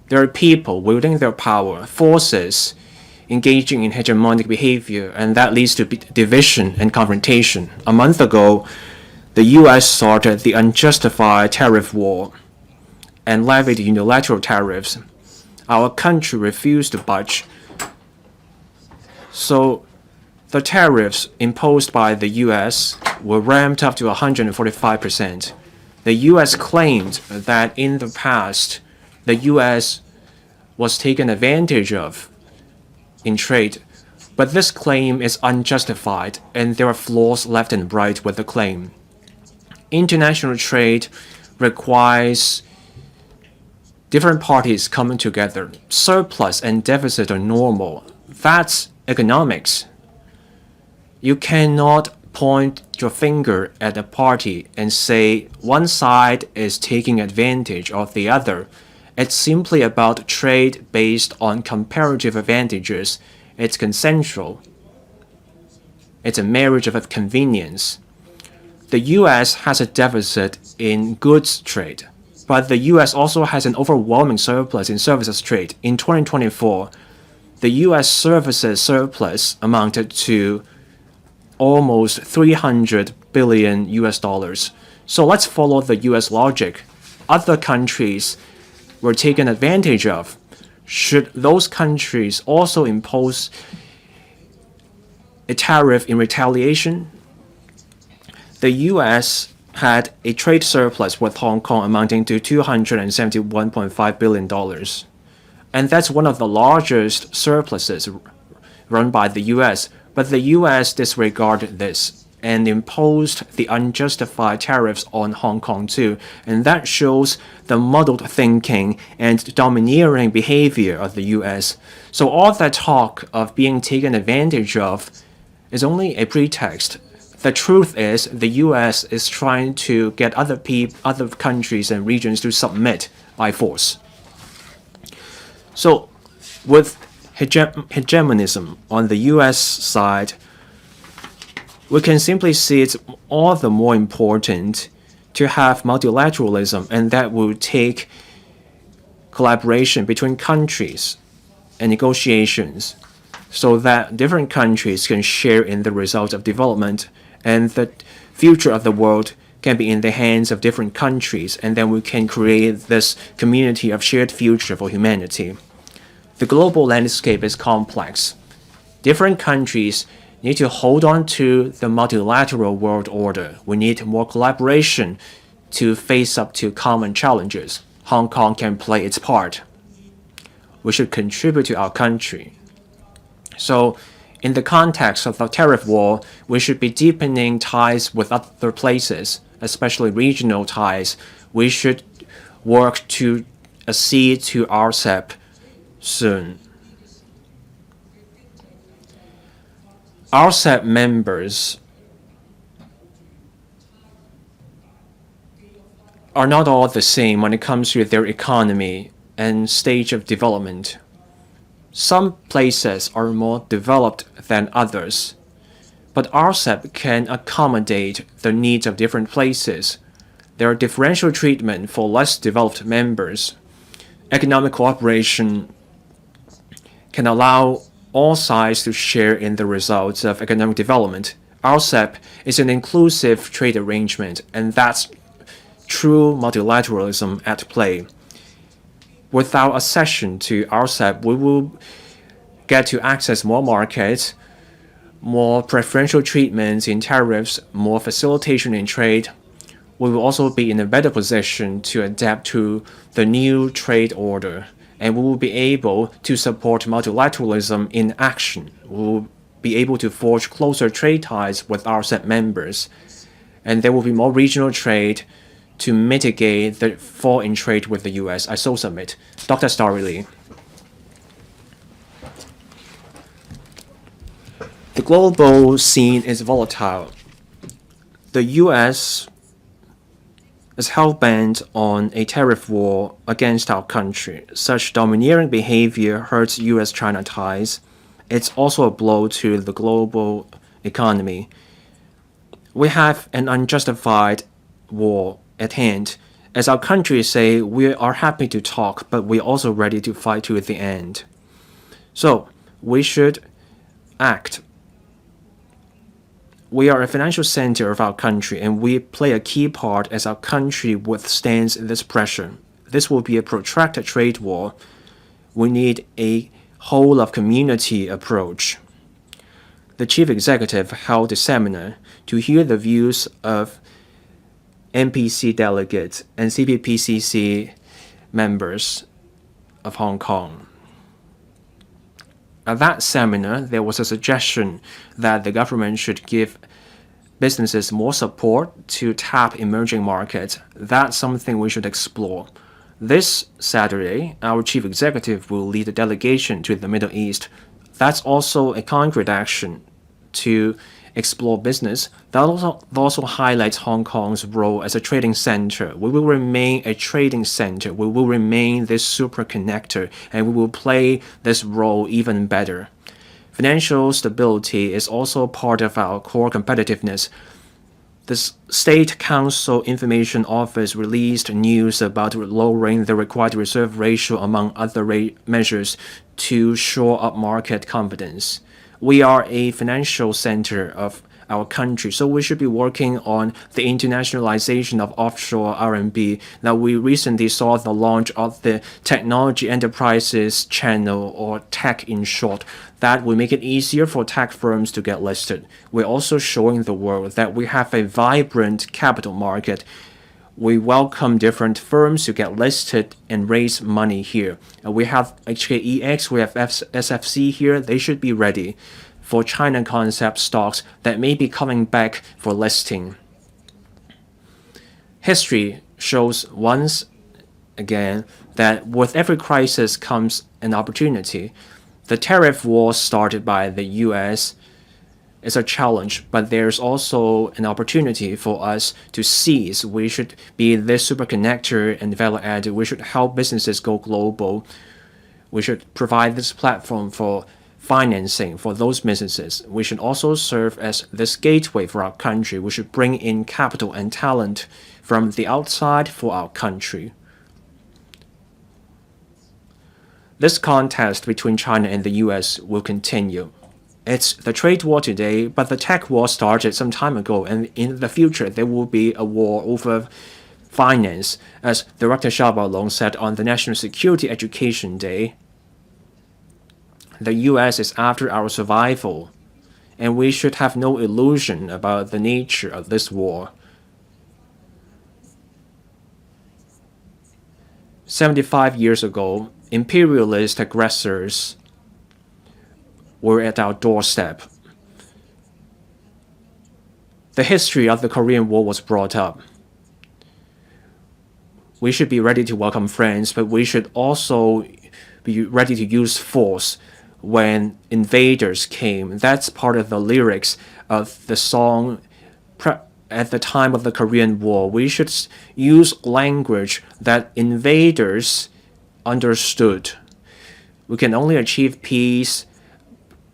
There are people wielding their power, forces engaging in hegemonic behavior, and that leads to division and confrontation. A month ago, the U.S. started the unjustified tariff war and levied unilateral tariffs. Our country refused to budge. So the tariffs imposed by the U.S. were ramped up to 145%. The U.S. claimed that in the past, the U.S. was taken advantage of in trade, but this claim is unjustified, and there are flaws left and right with the claim. International trade requires different parties coming together. Surplus and deficit are normal. That's economics. You cannot point your finger at a party and say one side is taking advantage of the other. It's simply about trade based on comparative advantages. It's consensual. It's a marriage of convenience. The U.S. has a deficit in goods trade, but the U.S. also has an overwhelming surplus in services trade. In 2024, the U.S. services surplus amounted to almost $300 billion US dollars. So let's follow the US logic. Other countries were taken advantage of. Should those countries also impose a tariff in retaliation? The US had a trade surplus with Hong Kong amounting to $271.5 billion. And that's one of the largest surpluses run by the US. But the U.S. disregarded this and imposed the unjustified tariffs on Hong Kong too. And that shows the muddled thinking and domineering behavior of the U.S. So all that talk of being taken advantage of is only a pretext. The truth is the U.S. is trying to get other countries and regions to submit by force. So with hegemonism on the U.S. side, we can simply see it's all the more important to have multilateralism, and that will take collaboration between countries and negotiations so that different countries can share in the results of development, and the future of the world can be in the hands of different countries, and then we can create this community of shared future for humanity. The global landscape is complex. Different countries need to hold on to the multilateral world order. We need more collaboration to face up to common challenges. Hong Kong can play its part. We should contribute to our country. So, in the context of the tariff war, we should be deepening ties with other places, especially regional ties. We should work to accede to RCEP soon. RCEP members are not all the same when it comes to their economy and stage of development. Some places are more developed than others, but RCEP can accommodate the needs of different places. There are differential treatment for less developed members. Economic cooperation can allow all sides to share in the results of economic development. RCEP is an inclusive trade arrangement, and that's true multilateralism at play. Without accession to RCEP, we will get to access more markets, more preferential treatments in tariffs, more facilitation in trade. We will also be in a better position to adapt to the new trade order, and we will be able to support multilateralism in action. We will be able to forge closer trade ties with RCEP members, and there will be more regional trade to mitigate the fall in trade with the US. I so submit. Dr. Starry Lee. The global scene is volatile. The US is hell-bent on a tariff war against our country. Such domineering behavior hurts US-China ties. It's also a blow to the global economy. We have an unjustified war at hand. As our country say, we are happy to talk, but we're also ready to fight to the end. So, we should act. We are a financial center of our country, and we play a key part as our country withstands this pressure. This will be a protracted trade war. We need a whole-of-community approach. The chief executive held a seminar to hear the views of NPC delegates and CPPCC members of Hong Kong. At that seminar, there was a suggestion that the government should give businesses more support to tap emerging markets. That's something we should explore. This Saturday, our chief executive will lead a delegation to the Middle East. That's also a concrete action to explore business. That also highlights Hong Kong's role as a trading center. We will remain a trading center. We will remain this super connector, and we will play this role even better. Financial stability is also part of our core competitiveness. The State Council Information Office released news about lowering the required reserve ratio among other measures to shore up market confidence. We are a financial center of our country, so we should be working on the internationalization of offshore RMB. Now, we recently saw the launch of the Technology Enterprises Channel, or TEC in short. That will make it easier for tech firms to get listed. We're also showing the world that we have a vibrant capital market. We welcome different firms to get listed and raise money here. We have HKEX, we have SFC here. They should be ready for China concept stocks that may be coming back for listing. History shows once again that with every crisis comes an opportunity. The tariff war started by the US is a challenge, but there's also an opportunity for us to seize. We should be this super connector and value added. We should help businesses go global. We should provide this platform for financing for those businesses. We should also serve as this gateway for our country. We should bring in capital and talent from the outside for our country. This contest between China and the US will continue. It's the trade war today, but the tech war started some time ago, and in the future there will be a war over finance. As Director Xiao Baolong said on the National Security Education Day, the US is after our survival, and we should have no illusion about the nature of this war. 75 years ago, imperialist aggressors were at our doorstep. The history of the Korean War was brought up. We should be ready to welcome friends, but we should also be ready to use force when invaders came. That's part of the lyrics of the song at the time of the Korean War. We should use language that invaders understood. We can only achieve peace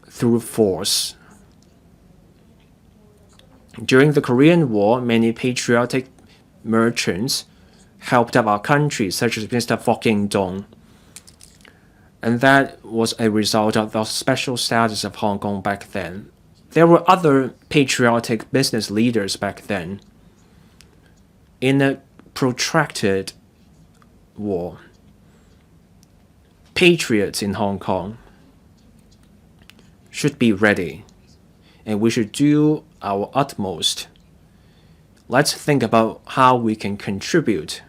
through force. During the Korean War, many patriotic merchants helped up our country, such as Mr. Fok-dong. And that was a result of the special status of Hong Kong back then. There were other patriotic business leaders back then. In a protracted war, patriots in Hong Kong should be ready, and we should do our utmost. Let's think about how we can contribute.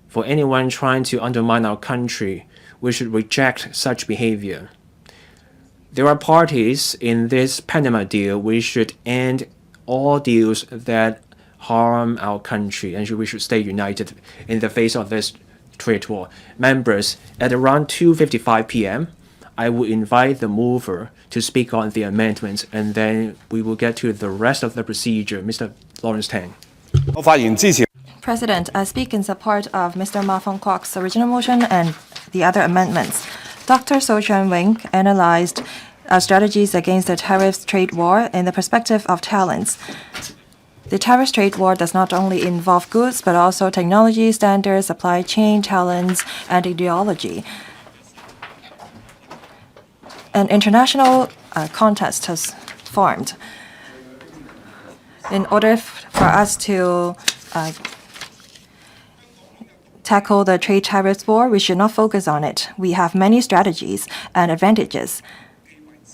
For anyone trying to undermine our country, we should reject such behavior. There are parties in this Panama deal. We should end all deals that harm our country, and we should stay united in the face of this trade war. Members, at around 2:55 p.m., I will invite the mover to speak on the amendments, and then we will get to the rest of the procedure. Mr. Lawrence Tang. President, I speak in support of Mr. Ma Fung-kwok's original motion and the other amendments. Dr. Cheung-wing analyzed strategies against the tariff trade war in the perspective of talents. The tariff trade war does not only involve goods, but also technology, standards, supply chain, talents, and ideology. An international contest has formed. In order for us to tackle the trade tariffs war, we should not focus on it. We have many strategies and advantages.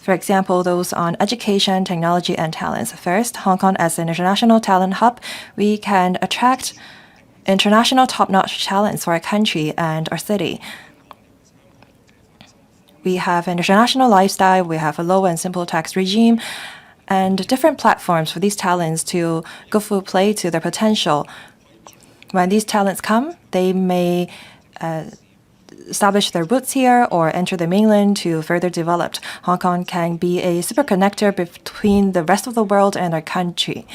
For example, those on education, technology, and talents. First, Hong Kong as an international talent hub, we can attract international top-notch talents for our country and our city. We have an international lifestyle, we have a low and simple tax regime, and different platforms for these talents to go full play to their potential. When these talents come, they may establish their roots here or enter the mainland to further develop. Hong Kong can be a super connector between the rest of the world and our country.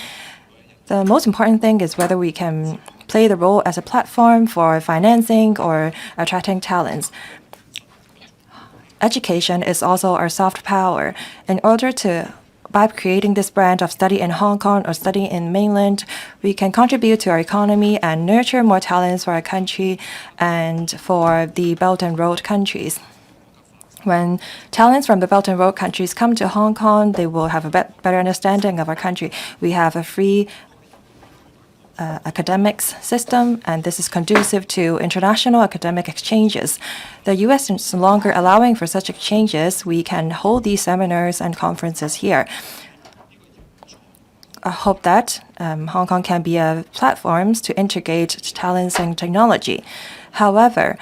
The most important thing is whether we can play the role as a platform for financing or attracting talents. Education is also our soft power. In order to by creating this brand of study in Hong Kong or study in mainland, we can contribute to our economy and nurture more talents for our country and for the Belt and Road countries. When talents from the Belt and Road countries come to Hong Kong, they will have a better understanding of our country. We have a free academics system, and this is conducive to international academic exchanges. The U.S. is no longer allowing for such exchanges. We can hold these seminars and conferences here. I hope that Hong Kong can be a platform to integrate talents and technology. However,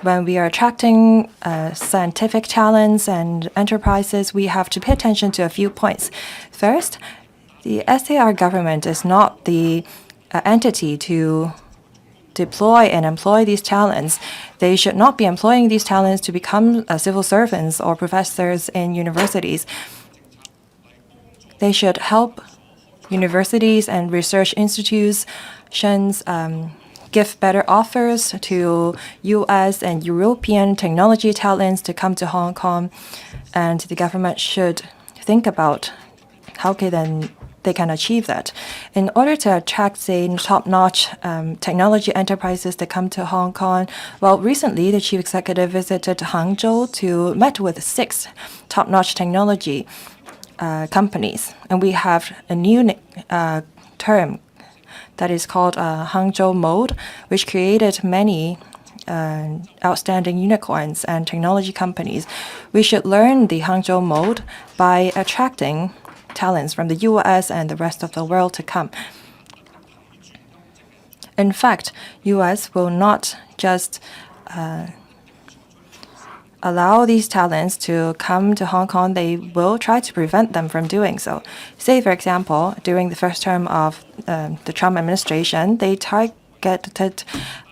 when we are attracting scientific talents and enterprises, we have to pay attention to a few points. First, the SAR government is not the entity to deploy and employ these talents. They should not be employing these talents to become civil servants or professors in universities. They should help universities and research institutions give better offers to U.S. and European technology talents to come to Hong Kong, and the government should think about how they can achieve that. In order to attract, say, top-notch technology enterprises to come to Hong Kong, well, recently the chief executive visited Hangzhou to meet with 6 top-notch technology companies, and we have a new term that is called Hangzhou Mode, which created many outstanding unicorns and technology companies. We should learn the Hangzhou Mode by attracting talents from the U.S. and the rest of the world to come. In fact, U.S. will not just allow these talents to come to Hong Kong, they will try to prevent them from doing so. Say, for example, during the first term of the Trump administration, they targeted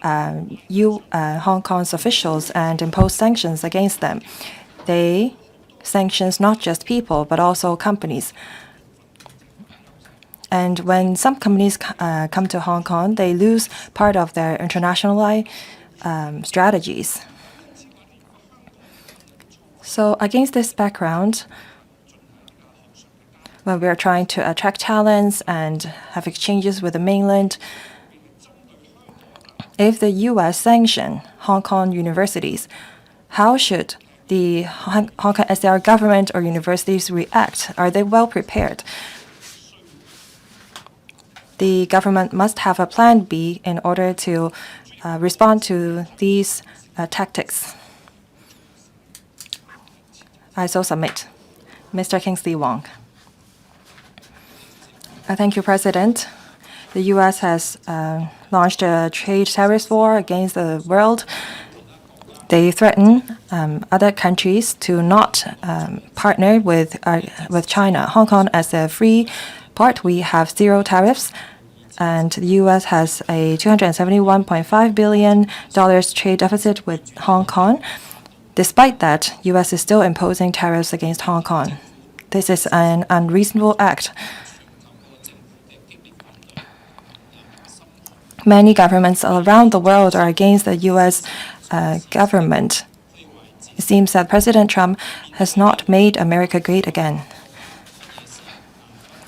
Hong Kong's officials and imposed sanctions against them. They sanctions not just people, but also companies. And when some companies come to Hong Kong, they lose part of their international strategies. So against this background, when we are trying to attract talents and have exchanges with the mainland, if the U.S. sanction Hong Kong universities, how should the Hong Kong SAR government or universities react? Are they well prepared? The government must have a plan B in order to respond to these tactics. I so submit. Mr. Kingsley Wong. Thank you, President. The U.S. has launched a trade tariff war against the world. They threaten other countries to not partner with China. Hong Kong, as a free part, we have zero tariffs, and the U.S. has a $271.5 billion trade deficit with Hong Kong. Despite that, U.S. is still imposing tariffs against Hong Kong. This is an unreasonable act. Many governments around the world are against the U.S. government. It seems that President Trump has not made America great again.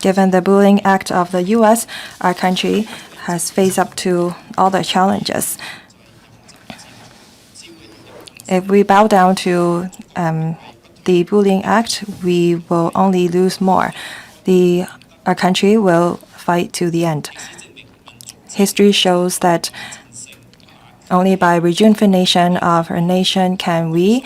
Given the bullying act of the U.S., our country has faced up to all the challenges. If we bow down to the bullying act, we will only lose more. Our country will fight to the end. History shows that only by rejuvenation of our nation can we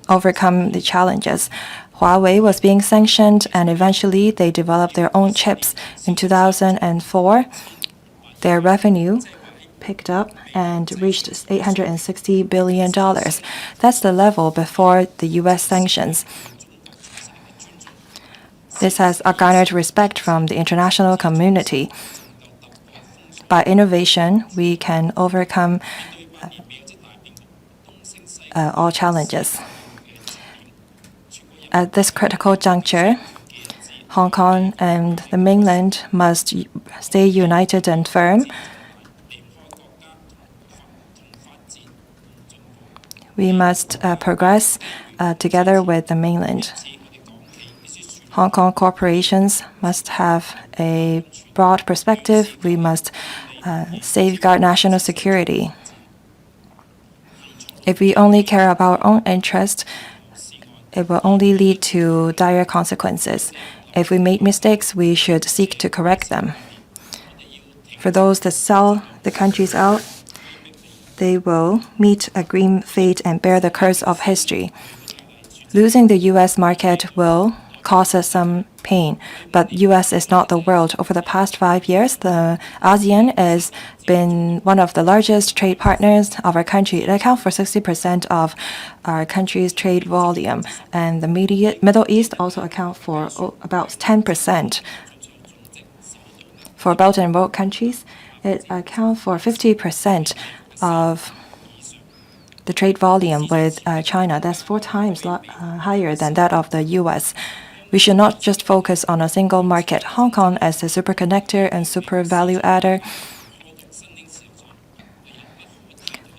overcome the challenges. Huawei was being sanctioned, and eventually they developed their own chips. In 2004, their revenue picked up and reached $860 billion. That's the level before the U.S. sanctions. This has garnered respect from the international community. By innovation, we can overcome all challenges. At this critical juncture, Hong Kong and the mainland must stay united and firm. We must progress together with the mainland. Hong Kong corporations must have a broad perspective. We must safeguard national security. If we only care about our own interest, it will only lead to dire consequences. If we make mistakes, we should seek to correct them. For those that sell the countries out, they will meet a grim fate and bear the curse of history. Losing the U.S. market will cause us some pain, but U.S. is not the world. Over the past 5 years, the ASEAN has been one of the largest trade partners of our country. It accounts for 60% of our country's trade volume, and the Middle East also accounts for about 10%. For Belt and Road countries, it accounts for 50% of the trade volume with China. That's 4 times higher than that of the U.S. We should not just focus on a single market. Hong Kong as a super connector and super value adder.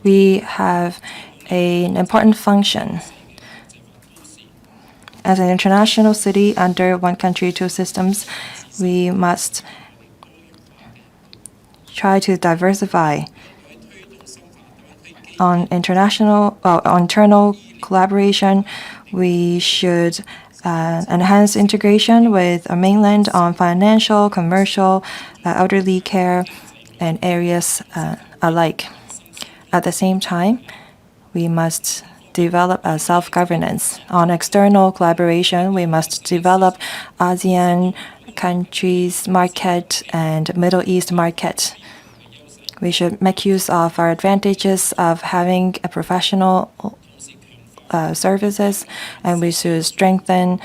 We have an important function. As an international city under one country, two systems, we must try to diversify on internal collaboration. We should enhance integration with our mainland on financial, commercial, elderly care, and areas alike. At the same time, we must develop a self-governance. On external collaboration, we must develop ASEAN countries' market and Middle East market. We should make use of our advantages of having a professional services, and we should strengthen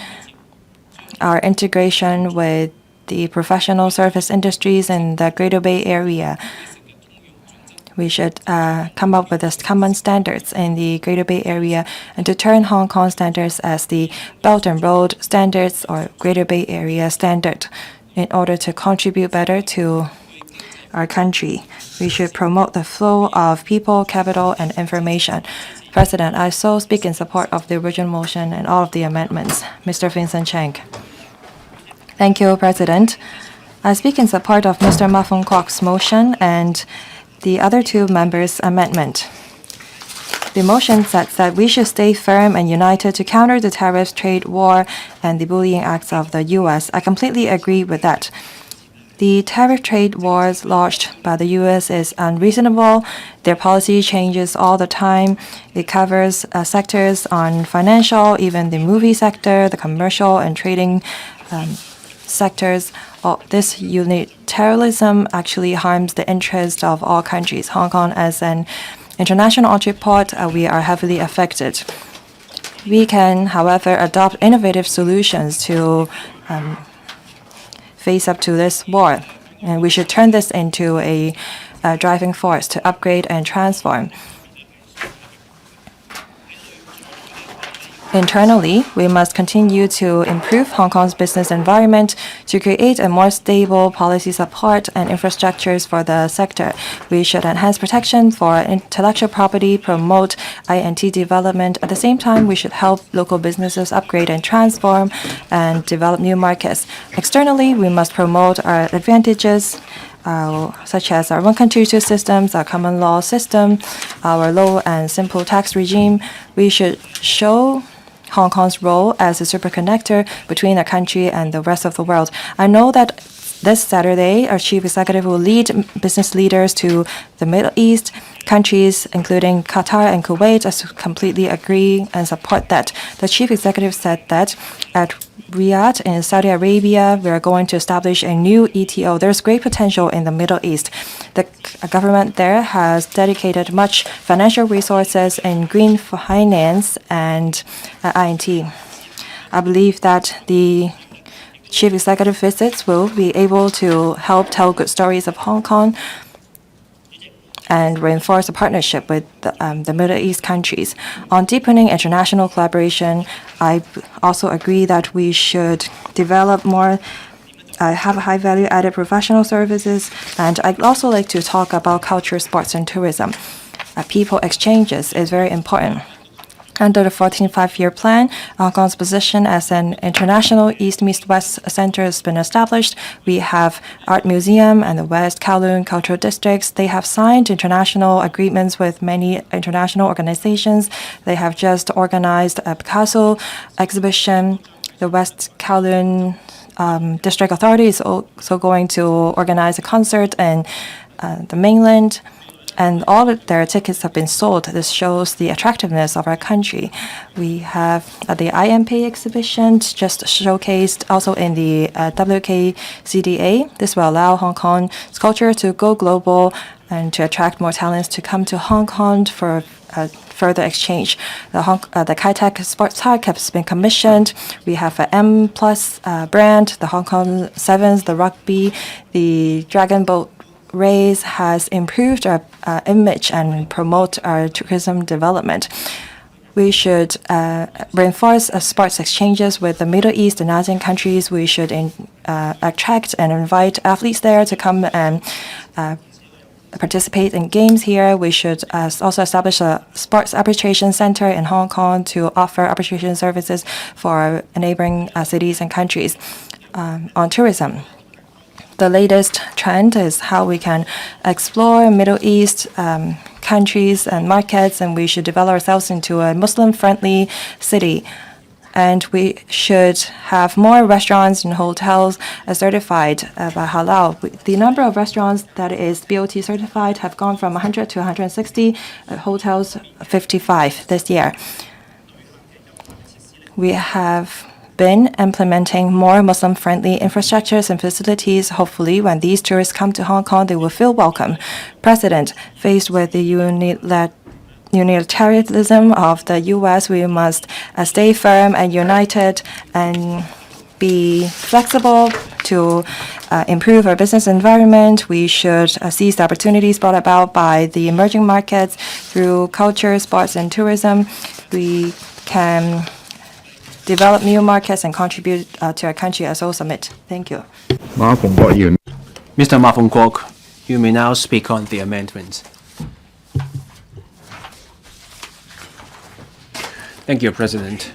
our integration with the professional service industries in the Greater Bay Area. We should come up with common standards in the Greater Bay Area and to turn Hong Kong standards as the Belt and Road standards or Greater Bay Area standard in order to contribute better to our country. We should promote the flow of people, capital, and information. President, I so speak in support of the original motion and all of the amendments. Mr. Vincent Cheng. Thank you, President. I speak in support of Mr. Ma Fung-kwok's motion and the other two members' amendment. The motion says that we should stay firm and united to counter the tariff trade war and the bullying acts of the U.S. I completely agree with that. The tariff trade wars launched by the U.S. is unreasonable. Their policy changes all the time. It covers sectors on financial, even the movie sector, the commercial and trading sectors. This unilateralism actually harms the interest of all countries. Hong Kong, as an international entrepot, we are heavily affected. We can, however, adopt innovative solutions to face up to this war, and we should turn this into a driving force to upgrade and transform. Internally, we must continue to improve Hong Kong's business environment to create a more stable policy support and infrastructures for the sector. We should enhance protection for intellectual property, promote INT development. At the same time, we should help local businesses upgrade and transform and develop new markets. Externally, we must promote our advantages, such as our one country, two systems, our common law system, our low and simple tax regime. We should show Hong Kong's role as a superconnector between our country and the rest of the world. I know that this Saturday, our chief executive will lead business leaders to the Middle East countries, including Qatar and Kuwait. I completely agree and support that. The chief executive said that at Riyadh in Saudi Arabia, we are going to establish a new ETO. There's great potential in the Middle East. The government there has dedicated much financial resources in green finance and INT. I believe that the chief executive visits will be able to help tell good stories of Hong Kong and reinforce a partnership with the Middle East countries. On deepening international collaboration, I also agree that we should develop more, have high value added professional services, and I'd also like to talk about culture, sports, and tourism. People exchanges is very important. Under the 14th Five-Year Plan, Hong Kong's position as an international East-Meets-West center has been established. We have Art Museum and the West Kowloon Cultural Districts. They have signed international agreements with many international organizations. They have just organized a Picasso exhibition. The West Kowloon District Authority is also going to organize a concert in the mainland. And all of their tickets have been sold. This shows the attractiveness of our country. We have the IMP exhibition just showcased also in the WKCDA. This will allow Hong Kong's culture to go global and to attract more talents to come to Hong Kong for further exchange. The Kai-Tak Sports Park has been commissioned. We have an M+ brand, the Hong Kong Sevens, the rugby, the Dragon Boat race has improved our image and promote our tourism development. We should reinforce sports exchanges with the Middle East and ASEAN countries. We should attract and invite athletes there to come and participate in games here. We should also establish a sports arbitration center in Hong Kong to offer arbitration services for neighboring cities and countries. On tourism, the latest trend is how we can explore Middle East countries and markets, and we should develop ourselves into a Muslim-friendly city. And we should have more restaurants and hotels certified by Halal. The number of restaurants that is BOT certified have gone from 100 to 160, hotels 55 this year. We have been implementing more Muslim-friendly infrastructures and facilities. Hopefully, when these tourists come to Hong Kong, they will feel welcome. President, faced with the unilateralism of the U.S., we must stay firm and united and be flexible to improve our business environment. We should seize the opportunities brought about by the emerging markets through culture, sports, and tourism. We can develop new markets and contribute to our country as well summit. Thank you. Mr. Ma Fung-kwok, you may now speak on the amendment. Thank you, President.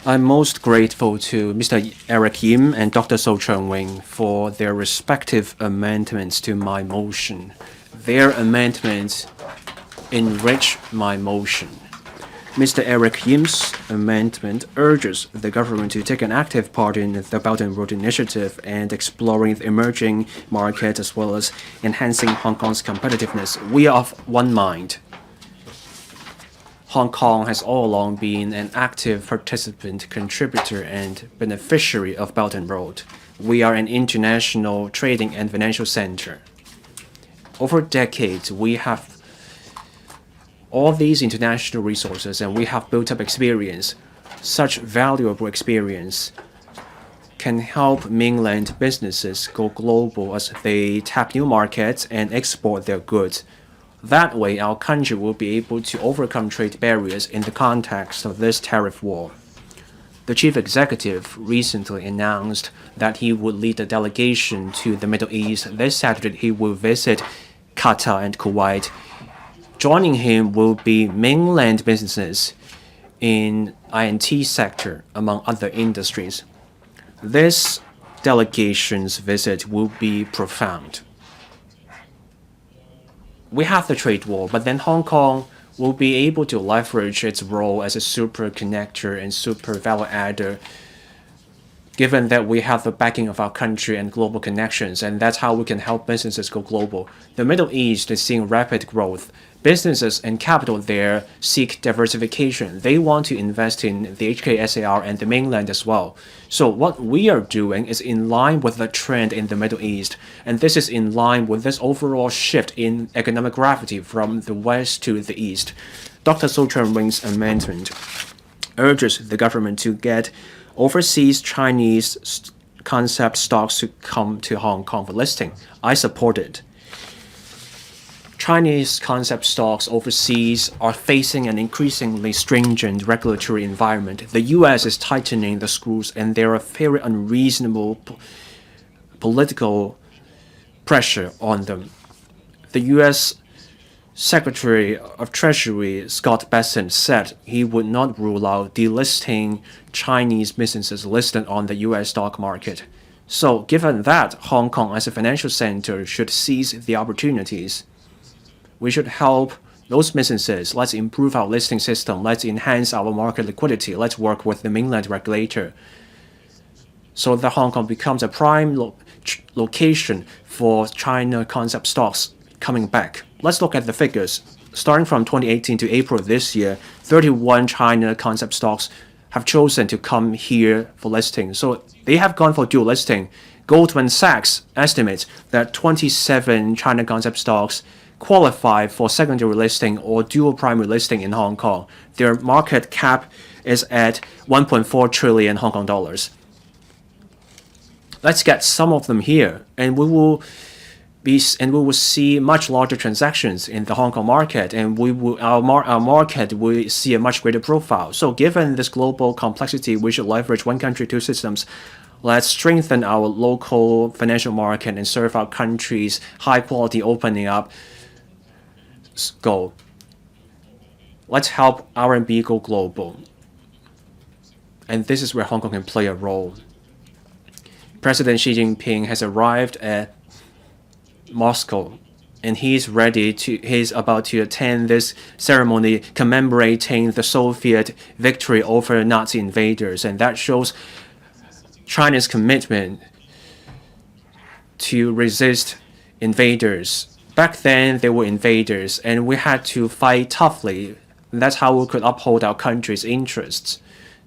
I'm most grateful to Mr. Eric Yim and Dr. So Cheung-wing for their respective amendments to my motion. Their amendments enrich my motion. Mr. Eric Yim's amendment urges the government to take an active part in the Belt and Road Initiative and exploring the emerging market as well as enhancing Hong Kong's competitiveness. We are of one mind. Hong Kong has all along been an active participant, contributor, and beneficiary of Belt and Road. We are an international trading and financial center. Over decades, we have all these international resources and we have built up experience. Such valuable experience can help mainland businesses go global as they tap new markets and export their goods. That way, our country will be able to overcome trade barriers in the context of this tariff war. The chief executive recently announced that he would lead a delegation to the Middle East. This Saturday, he will visit Qatar and Kuwait. Joining him will be mainland businesses in INT sector, among other industries. This delegation's visit will be profound. We have the trade war, but then Hong Kong will be able to leverage its role as a super connector and super value adder, given that we have the backing of our country and global connections, and that's how we can help businesses go global. The Middle East is seeing rapid growth. Businesses and capital there seek diversification. They want to invest in the HKSAR and the mainland as well. So what we are doing is in line with the trend in the Middle East, and this is in line with this overall shift in economic gravity from the west to the east. Dr. So Cheung-wing's amendment urges the government to get overseas Chinese concept stocks to come to Hong Kong for listing. I support it. Chinese concept stocks overseas are facing an increasingly stringent regulatory environment. The U.S. is tightening the screws, and there are very unreasonable political pressure on them. The U.S. Secretary of Treasury, Scott Bessent, said he would not rule out delisting Chinese businesses listed on the U.S. stock market. So, given that, Hong Kong as a financial center should seize the opportunities. We should help those businesses. Let's improve our listing system. Let's enhance our market liquidity. Let's work with the mainland regulator so that Hong Kong becomes a prime location for China concept stocks coming back. Let's look at the figures. Starting from 2018 to April this year, 31 China concept stocks have chosen to come here for listing. So they have gone for dual listing. Goldman Sachs estimates that 27 China concept stocks qualify for secondary listing or dual primary listing in Hong Kong. Their market cap is at 1.4 trillion Hong Kong dollars. Let's get some of them here, and we will see much larger transactions in the Hong Kong market, and our market will see a much greater profile. So given this global complexity, we should leverage one country, two systems. Let's strengthen our local financial market and serve our country's high quality opening up goal. Let's help RMB go global. And this is where Hong Kong can play a role. President Xi Jinping has arrived at Moscow, and he's about to attend this ceremony commemorating the Soviet victory over Nazi invaders, and that shows China's commitment to resist invaders. Back then, they were invaders, and we had to fight toughly. That's how we could uphold our country's interests.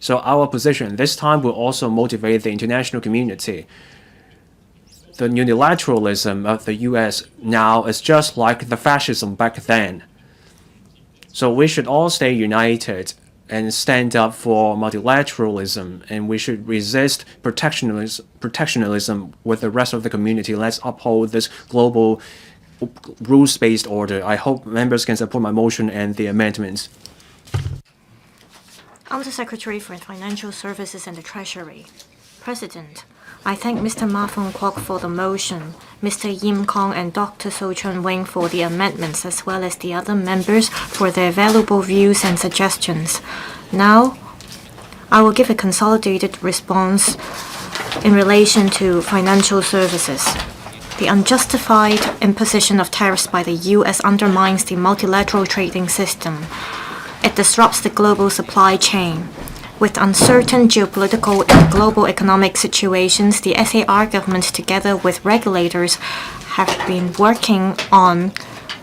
So our position this time will also motivate the international community. The unilateralism of the US now is just like the fascism back then. So we should all stay united and stand up for multilateralism, and we should resist protectionism with the rest of the community. Let's uphold this global rules-based order. I hope members can support my motion and the amendments. Undersecretary for Financial Services and the Treasury. President, I thank Mr. Ma Fung-kwok for the motion, Mr. Yim Kong and Dr. So Cheung-wing for the amendments, as well as the other members for their valuable views and suggestions. Now, I will give a consolidated response in relation to financial services. The unjustified imposition of tariffs by the U.S. undermines the multilateral trading system. It disrupts the global supply chain. With uncertain geopolitical and global economic situations, the SAR government, together with regulators, have been working on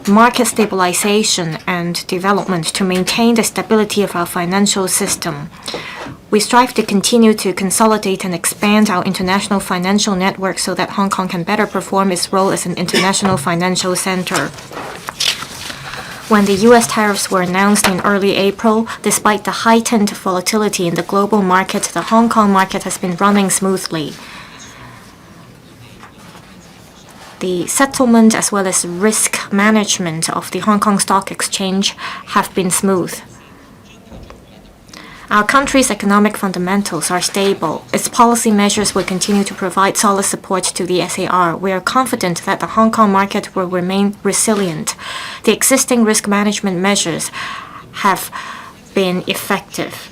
market stabilization and development to maintain the stability of our financial system. We strive to continue to consolidate and expand our international financial network so that Hong Kong can better perform its role as an international financial center. When the U.S. tariffs were announced in early April, despite the heightened volatility in the global market, the Hong Kong market has been running smoothly. The settlement as well as risk management of the Hong Kong Stock Exchange have been smooth. Our country's economic fundamentals are stable. Its policy measures will continue to provide solid support to the SAR. We are confident that the Hong Kong market will remain resilient. The existing risk management measures have been effective.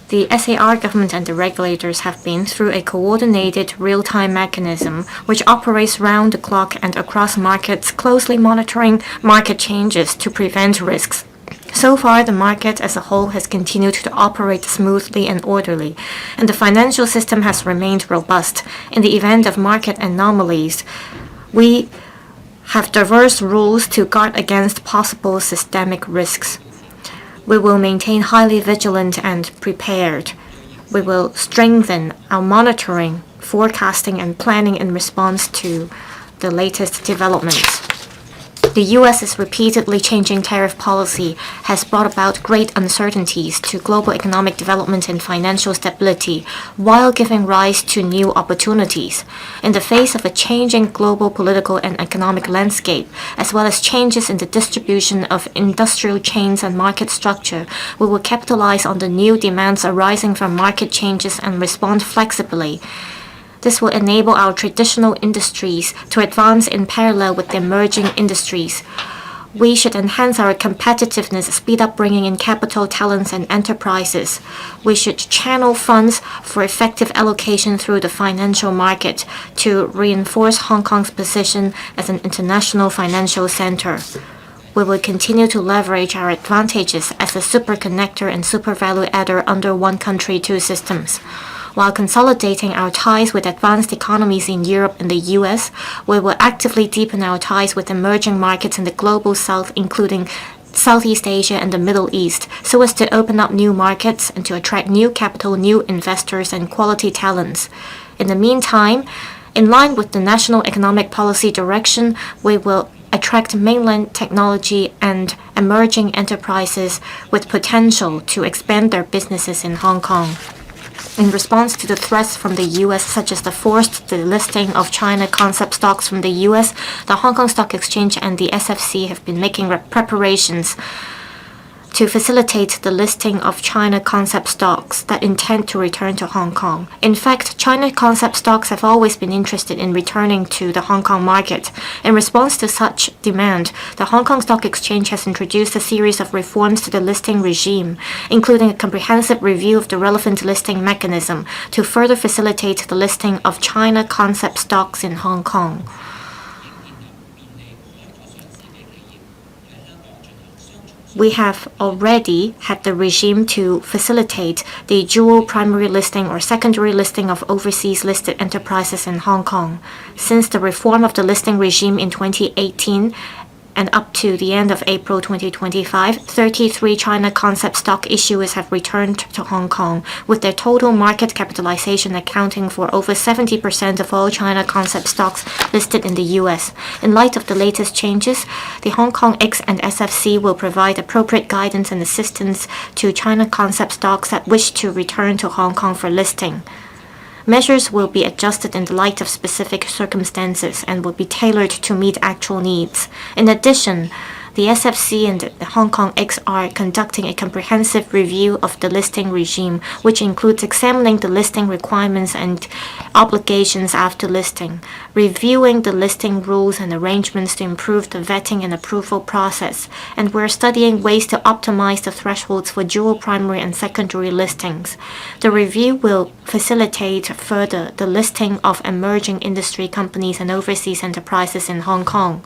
The SAR government and the regulators have been through a coordinated real-time mechanism which operates round the clock and across markets, closely monitoring market changes to prevent risks. So far, the market as a whole has continued to operate smoothly and orderly, and the financial system has remained robust. In the event of market anomalies, we have diverse rules to guard against possible systemic risks. We will maintain highly vigilant and prepared. We will strengthen our monitoring, forecasting, and planning in response to the latest developments. The U.S.'s repeatedly changing tariff policy has brought about great uncertainties to global economic development and financial stability, while giving rise to new opportunities. In the face of a changing global political and economic landscape, as well as changes in the distribution of industrial chains and market structure, we will capitalize on the new demands arising from market changes and respond flexibly. This will enable our traditional industries to advance in parallel with the emerging industries. We should enhance our competitiveness, speed up bringing in capital, talents, and enterprises. We should channel funds for effective allocation through the financial market to reinforce Hong Kong's position as an international financial center. We will continue to leverage our advantages as a super connector and super value adder under one country, two systems. While consolidating our ties with advanced economies in Europe and the US, we will actively deepen our ties with emerging markets in the global south, including Southeast Asia and the Middle East, so as to open up new markets and to attract new capital, new investors, and quality talents. In the meantime, in line with the national economic policy direction, we will attract mainland technology and emerging enterprises with potential to expand their businesses in Hong Kong. In response to the threats from the U.S., such as the forced delisting of China concept stocks from the U.S., the Hong Kong Stock Exchange and the SFC have been making preparations to facilitate the listing of China concept stocks that intend to return to Hong Kong. In fact, China concept stocks have always been interested in returning to the Hong Kong market. In response to such demand, the Hong Kong Stock Exchange has introduced a series of reforms to the listing regime, including a comprehensive review of the relevant listing mechanism to further facilitate the listing of China concept stocks in Hong Kong. We have already had the regime to facilitate the dual primary listing or secondary listing of overseas listed enterprises in Hong Kong. Since the reform of the listing regime in 2018, And up to the end of April 2025, 33 China concept stock issuers have returned to Hong Kong, with their total market capitalization accounting for over 70% of all China concept stocks listed in the US. In light of the latest changes, the Hong Kong X and SFC will provide appropriate guidance and assistance to China concept stocks that wish to return to Hong Kong for listing. Measures will be adjusted in the light of specific circumstances and will be tailored to meet actual needs. In addition, the SFC and the Hong Kong X are conducting a comprehensive review of the listing regime, which includes examining the listing requirements and obligations after listing, reviewing the listing rules and arrangements to improve the vetting and approval process, and we're studying ways to optimize the thresholds for dual primary and secondary listings. The review will facilitate further the listing of emerging industry companies and overseas enterprises in Hong Kong.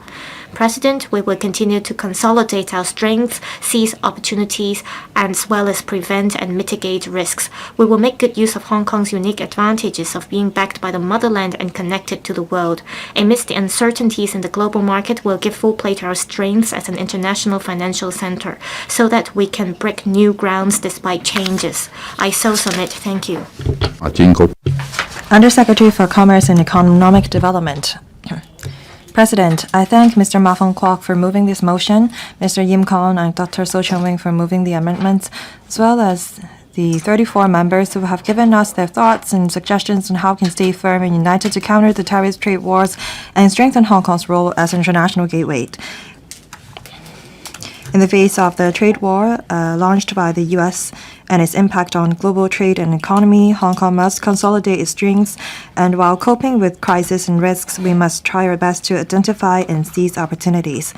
President, we will continue to consolidate our strengths, seize opportunities, as well as prevent and mitigate risks. We will make good use of Hong Kong's unique advantages of being backed by the motherland and connected to the world. Amidst the uncertainties in the global market, we'll give full play to our strengths as an international financial center so that we can break new grounds despite changes. I so submit. Thank you. Undersecretary for Commerce and Economic Development. President, I thank Mr. Ma Fung-kwok for moving this motion, Mr. Yim Kong and Dr. So Cheung-wing for moving the amendments, as well as the 34 members who have given us their thoughts and suggestions on how we can stay firm and united to counter the tariff trade wars and strengthen Hong Kong's role as an international gateway. In the face of the trade war launched by the U.S. and its impact on global trade and economy, Hong Kong must consolidate its strengths, and while coping with crises and risks, we must try our best to identify and seize opportunities.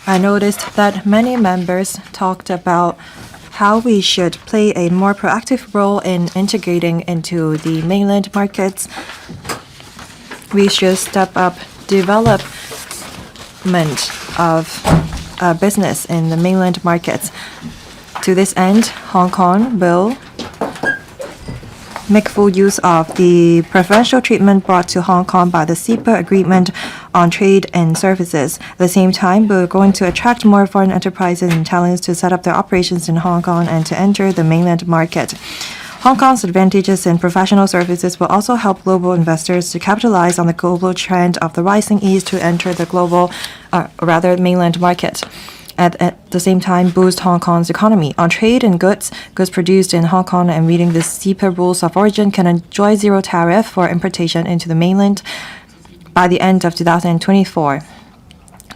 I noticed that many members talked about how we should play a more proactive role in integrating into the mainland markets. We should step up development of business in the mainland markets. To this end, Hong Kong will make full use of the preferential treatment brought to Hong Kong by the CEPA Agreement on Trade and Services. At the same time, we're going to attract more foreign enterprises and talents to set up their operations in Hong Kong and to enter the mainland market. Hong Kong's advantages in professional services will also help global investors to capitalize on the global trend of the rising East to enter the mainland market. At the same time, boost Hong Kong's economy. On trade and goods produced in Hong Kong and meeting the CEPA rules of origin can enjoy zero tariff for importation into the mainland by the end of 2024.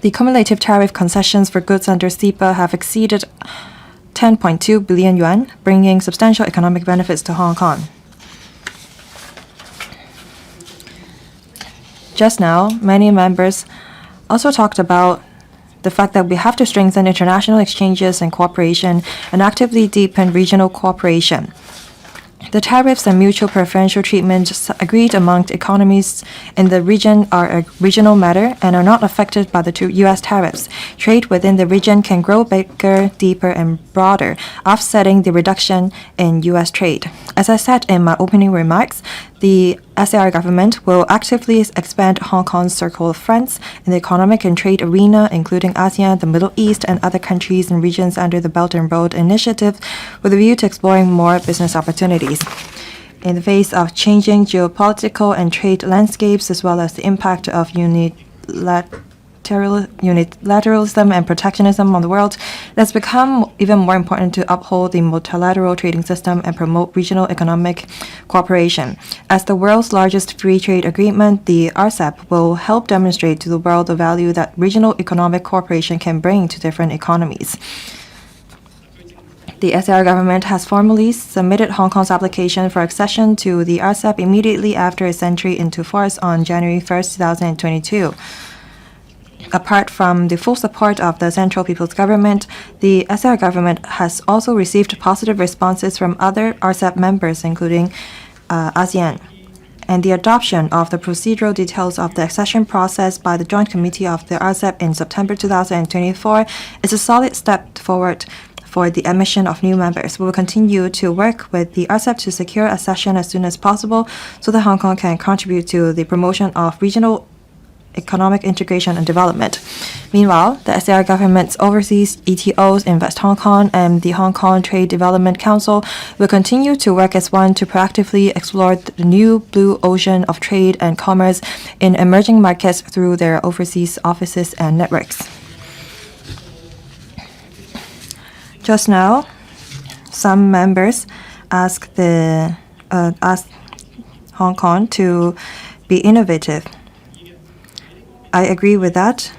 The cumulative tariff concessions for goods under CEPA have exceeded 10.2 billion yuan, bringing substantial economic benefits to Hong Kong. Just now, many members also talked about the fact that we have to strengthen international exchanges and cooperation and actively deepen regional cooperation. The tariffs and mutual preferential treatment agreed among economies in the region are a regional matter and are not affected by the two U.S. tariffs. Trade within the region can grow bigger, deeper, and broader, offsetting the reduction in U.S. trade. As I said in my opening remarks, the SAR government will actively expand Hong Kong's circle of friends in the economic and trade arena, including ASEAN, the Middle East, and other countries and regions under the Belt and Road Initiative, with a view to exploring more business opportunities. In the face of changing geopolitical and trade landscapes, as well as the impact of unilateralism and protectionism on the world, it has become even more important to uphold the multilateral trading system and promote regional economic cooperation. As the world's largest free trade agreement, the RCEP will help demonstrate to the world the value that regional economic cooperation can bring to different economies. The SAR government has formally submitted Hong Kong's application for accession to the RCEP immediately after its entry into force on January 1st, 2022. Apart from the full support of the Central People's Government, the SAR government has also received positive responses from other RCEP members, including ASEAN. And the adoption of the procedural details of the accession process by the Joint Committee of the RCEP in September 2024 is a solid step forward for the admission of new members. We will continue to work with the RCEP to secure accession as soon as possible so that Hong Kong can contribute to the promotion of regional economic integration and development. Meanwhile, the SAR government's overseas ETOs, Invest Hong Kong, and the Hong Kong Trade Development Council will continue to work as one to proactively explore the new blue ocean of trade and commerce in emerging markets through their overseas offices and networks. Just now, some members asked Hong Kong to be innovative. I agree with that.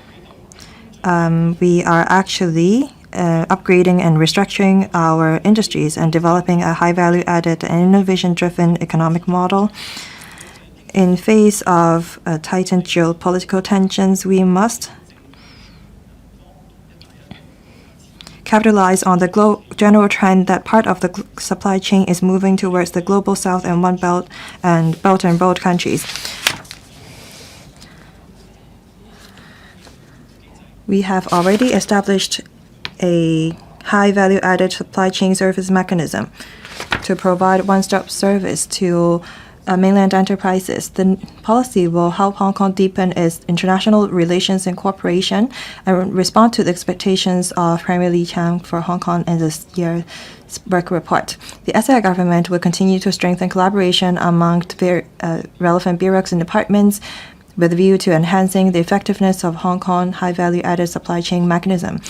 We are actually upgrading and restructuring our industries and developing a high value added and innovation driven economic model. In face of tightened geopolitical tensions, we must capitalize on the general trend that part of the supply chain is moving towards the global south and one Belt and Road countries. We have already established a high value added supply chain service mechanism to provide one-stop service to mainland enterprises. The policy will help Hong Kong deepen its international relations and cooperation and respond to the expectations of Premier Li Qiang for Hong Kong in this year's work report. The SAR government will continue to strengthen collaboration among relevant bureaus and departments with a view to enhancing the effectiveness of Hong Kong high value added supply chain mechanism.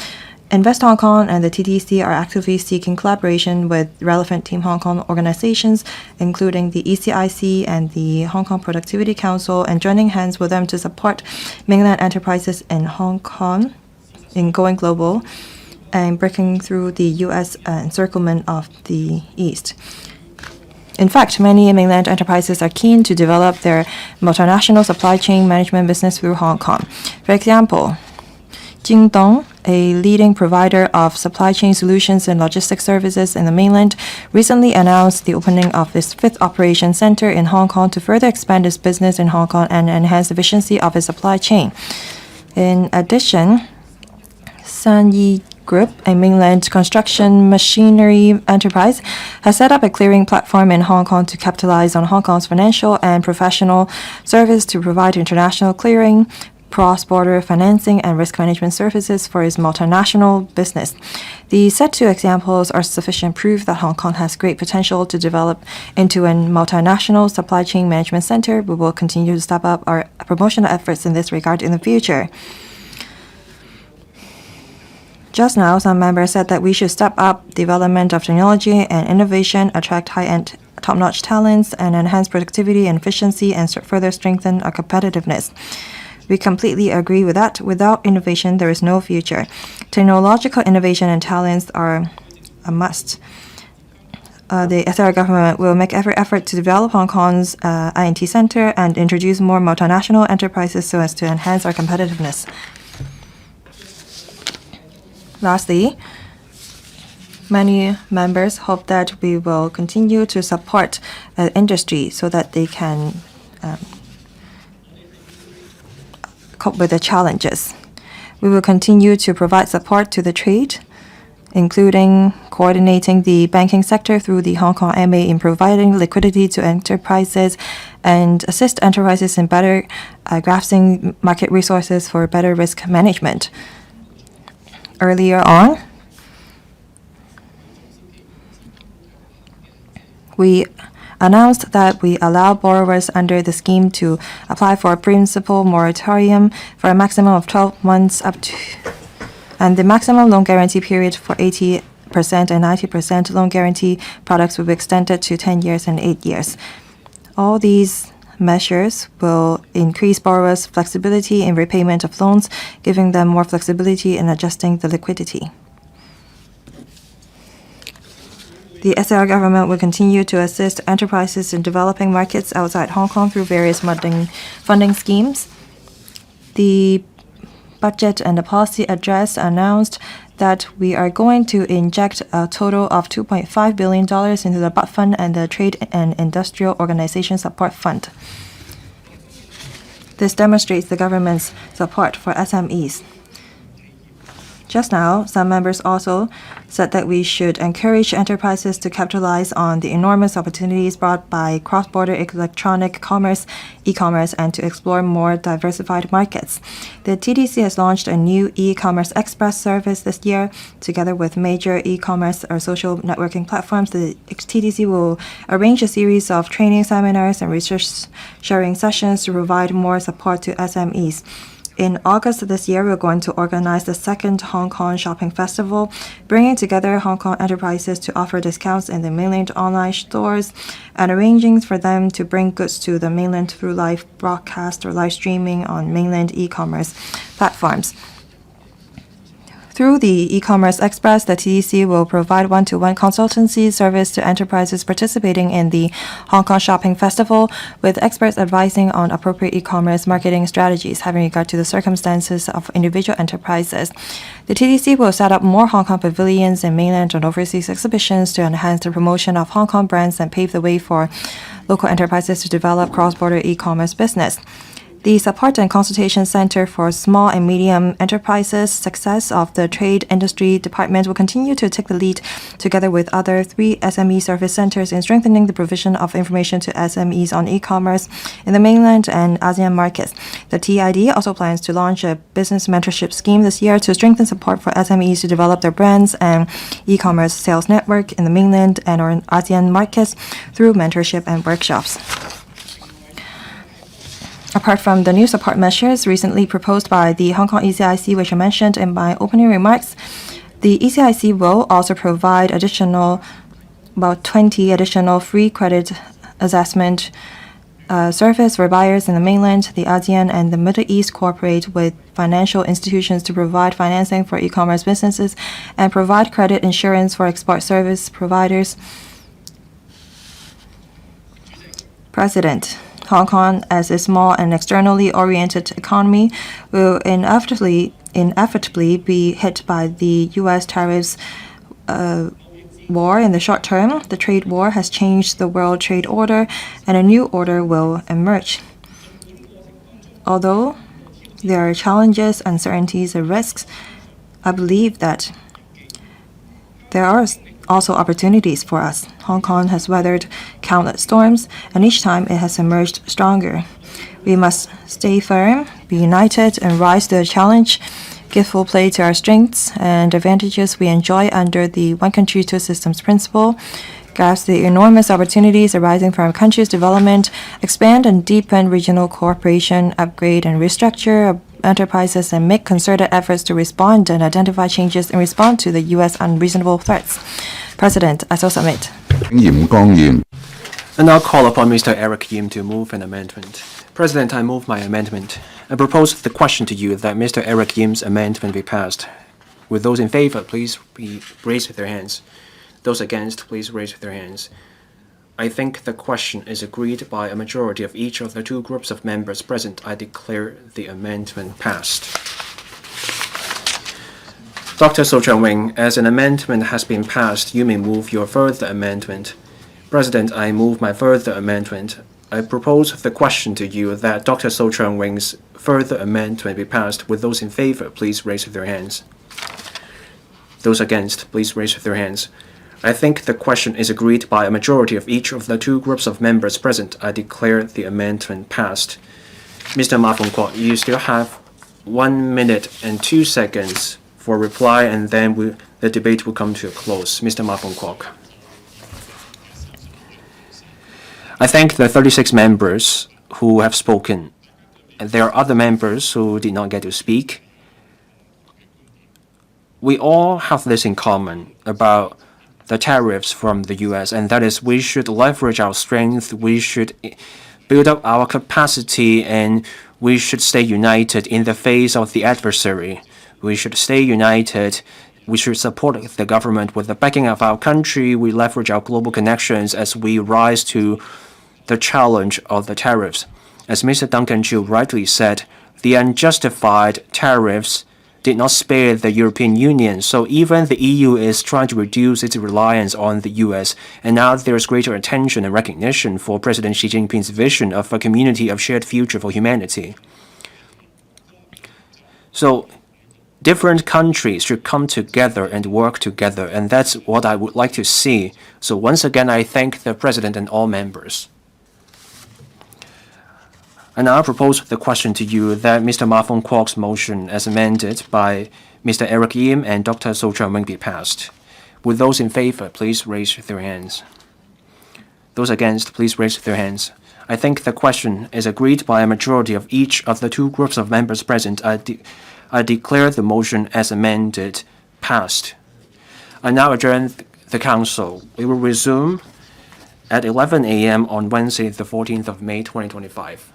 Invest Hong Kong and the TDC are actively seeking collaboration with relevant Team Hong Kong organizations, including the ECIC and the Hong Kong Productivity Council, and joining hands with them to support mainland enterprises in Hong Kong in going global and breaking through the U.S. encirclement of the East. In fact, many mainland enterprises are keen to develop their multinational supply chain management business through Hong Kong. For example, Jingdong, a leading provider of supply chain solutions and logistics services in the mainland, recently announced the opening of its 5th operation center in Hong Kong to further expand its business in Hong Kong and enhance the efficiency of its supply chain. In addition, Sanyi Group, a mainland construction machinery enterprise, has set up a clearing platform in Hong Kong to capitalize on Hong Kong's financial and professional service to provide international clearing, cross-border financing, and risk management services for its multinational business. The said two examples are sufficient proof that Hong Kong has great potential to develop into a multinational supply chain management center. We will continue to step up our promotional efforts in this regard in the future. Just now, some members said that we should step up development of technology and innovation, attract high-end, top-notch talents, and enhance productivity and efficiency, and further strengthen our competitiveness. We completely agree with that. Without innovation, there is no future. Technological innovation and talents are a must. The SAR government will make every effort to develop Hong Kong's INT Center and introduce more multinational enterprises so as to enhance our competitiveness. Lastly, many members hope that we will continue to support industry so that they can cope with the challenges. We will continue to provide support to the trade, including coordinating the banking sector through the Hong Kong MA in providing liquidity to enterprises and assist enterprises in better grasping market resources for better risk management. Earlier on, we announced that we allow borrowers under the scheme to apply for a principal moratorium for a maximum of 12 months and the maximum loan guarantee period for 80% and 90% loan guarantee products will be extended to 10 years and 8 years. All these measures will increase borrowers' flexibility in repayment of loans, giving them more flexibility in adjusting the liquidity. The SAR government will continue to assist enterprises in developing markets outside Hong Kong through various funding schemes. The budget and the policy address announced that we are going to inject a total of $2.5 billion into the BUD Fund and the Trade and Industrial Organization Support Fund. This demonstrates the government's support for SMEs. Just now, some members also said that we should encourage enterprises to capitalize on the enormous opportunities brought by cross-border electronic commerce, e-commerce, and to explore more diversified markets. The TDC has launched a new e-commerce express service this year. Together with major e-commerce or social networking platforms, the TDC will arrange a series of training seminars and research sharing sessions to provide more support to SMEs. In August this year, we're going to organize the second Hong Kong Shopping Festival, bringing together Hong Kong enterprises to offer discounts in the mainland online stores and arranging for them to bring goods to the mainland through live broadcast or live streaming on mainland e-commerce platforms. Through the e-commerce express, the TDC will provide one-to-one consultancy service to enterprises participating in the Hong Kong Shopping Festival, with experts advising on appropriate e-commerce marketing strategies having regard to the circumstances of individual enterprises. The TDC will set up more Hong Kong pavilions in mainland and overseas exhibitions to enhance the promotion of Hong Kong brands and pave the way for local enterprises to develop cross-border e-commerce business. The Support and Consultation Center for Small and Medium Enterprises Success of the Trade Industry Department will continue to take the lead together with other 3 SME service centers in strengthening the provision of information to SMEs on e-commerce in the mainland and ASEAN markets. The TID also plans to launch a business mentorship scheme this year to strengthen support for SMEs to develop their brands and e-commerce sales network in the mainland and or in ASEAN markets through mentorship and workshops. Apart from the new support measures recently proposed by the Hong Kong ECIC, which I mentioned in my opening remarks, the ECIC will also provide about 20 additional free credit assessment service for buyers in the mainland, the ASEAN, and the Middle East cooperate with financial institutions to provide financing for e-commerce businesses and provide credit insurance for export service providers. President, Hong Kong, as a small and externally oriented economy, will inevitably be hit by the U.S. tariffs war in the short term. The trade war has changed the world trade order, and a new order will emerge. Although there are challenges, uncertainties, and risks, I believe that there are also opportunities for us. Hong Kong has weathered countless storms, and each time it has emerged stronger. We must stay firm, be united, and rise to the challenge, give full play to our strengths and advantages we enjoy under the one country, two systems principle, grasp the enormous opportunities arising from our country's development, expand and deepen regional cooperation, upgrade and restructure enterprises, and make concerted efforts to respond and identify changes in response to the U.S. unreasonable threats. President, I so submit. And I'll call upon Mr. Eric Yim to move an amendment. President, I move my amendment. I propose the question to you that Mr. Eric Yim's amendment be passed. With those in favor, please raise their hands. Those against, please raise their hands. I think the question is agreed by a majority of each of the 2 groups of members present. I declare the amendment passed. Dr. Cheung-wing, as an amendment has been passed, you may move your further amendment. President, I move my further amendment. I propose the question to you that Dr. Cheung-wing's further amendment be passed. With those in favor, please raise their hands. Those against, please raise their hands. I think the question is agreed by a majority of each of the 2 groups of members present. I declare the amendment passed. Mr. Ma Fung-kwok, you still have 1 minute and 2 seconds for reply, and then the debate will come to a close. Mr. Ma Fung-kwok. I thank the 36 members who have spoken. And there are other members who did not get to speak. We all have this in common about the tariffs from the U.S., and that is we should leverage our strength, we should build up our capacity, and we should stay united in the face of the adversary. We should stay united. We should support the government with the backing of our country. We leverage our global connections as we rise to the challenge of the tariffs. As Mr. Duncan Chiu rightly said, the unjustified tariffs did not spare the European Union, so even the EU is trying to reduce its reliance on the US, and now there is greater attention and recognition for President Xi Jinping's vision of a community of shared future for humanity. So different countries should come together and work together, and that's what I would like to see. So once again, I thank the President and all members. And I propose the question to you that Mr. Ma Fung-kwok's motion as amended by Mr. Eric Yim and Dr. So Cheung-wing be passed. Would those in favor please raise their hands? Those against, please raise their hands. I think the question is agreed by a majority of each of the two groups of members present. I declare the motion as amended passed. I now adjourn the Council. We will resume at 11 a.m. on Wednesday, the 14th of May, 2025.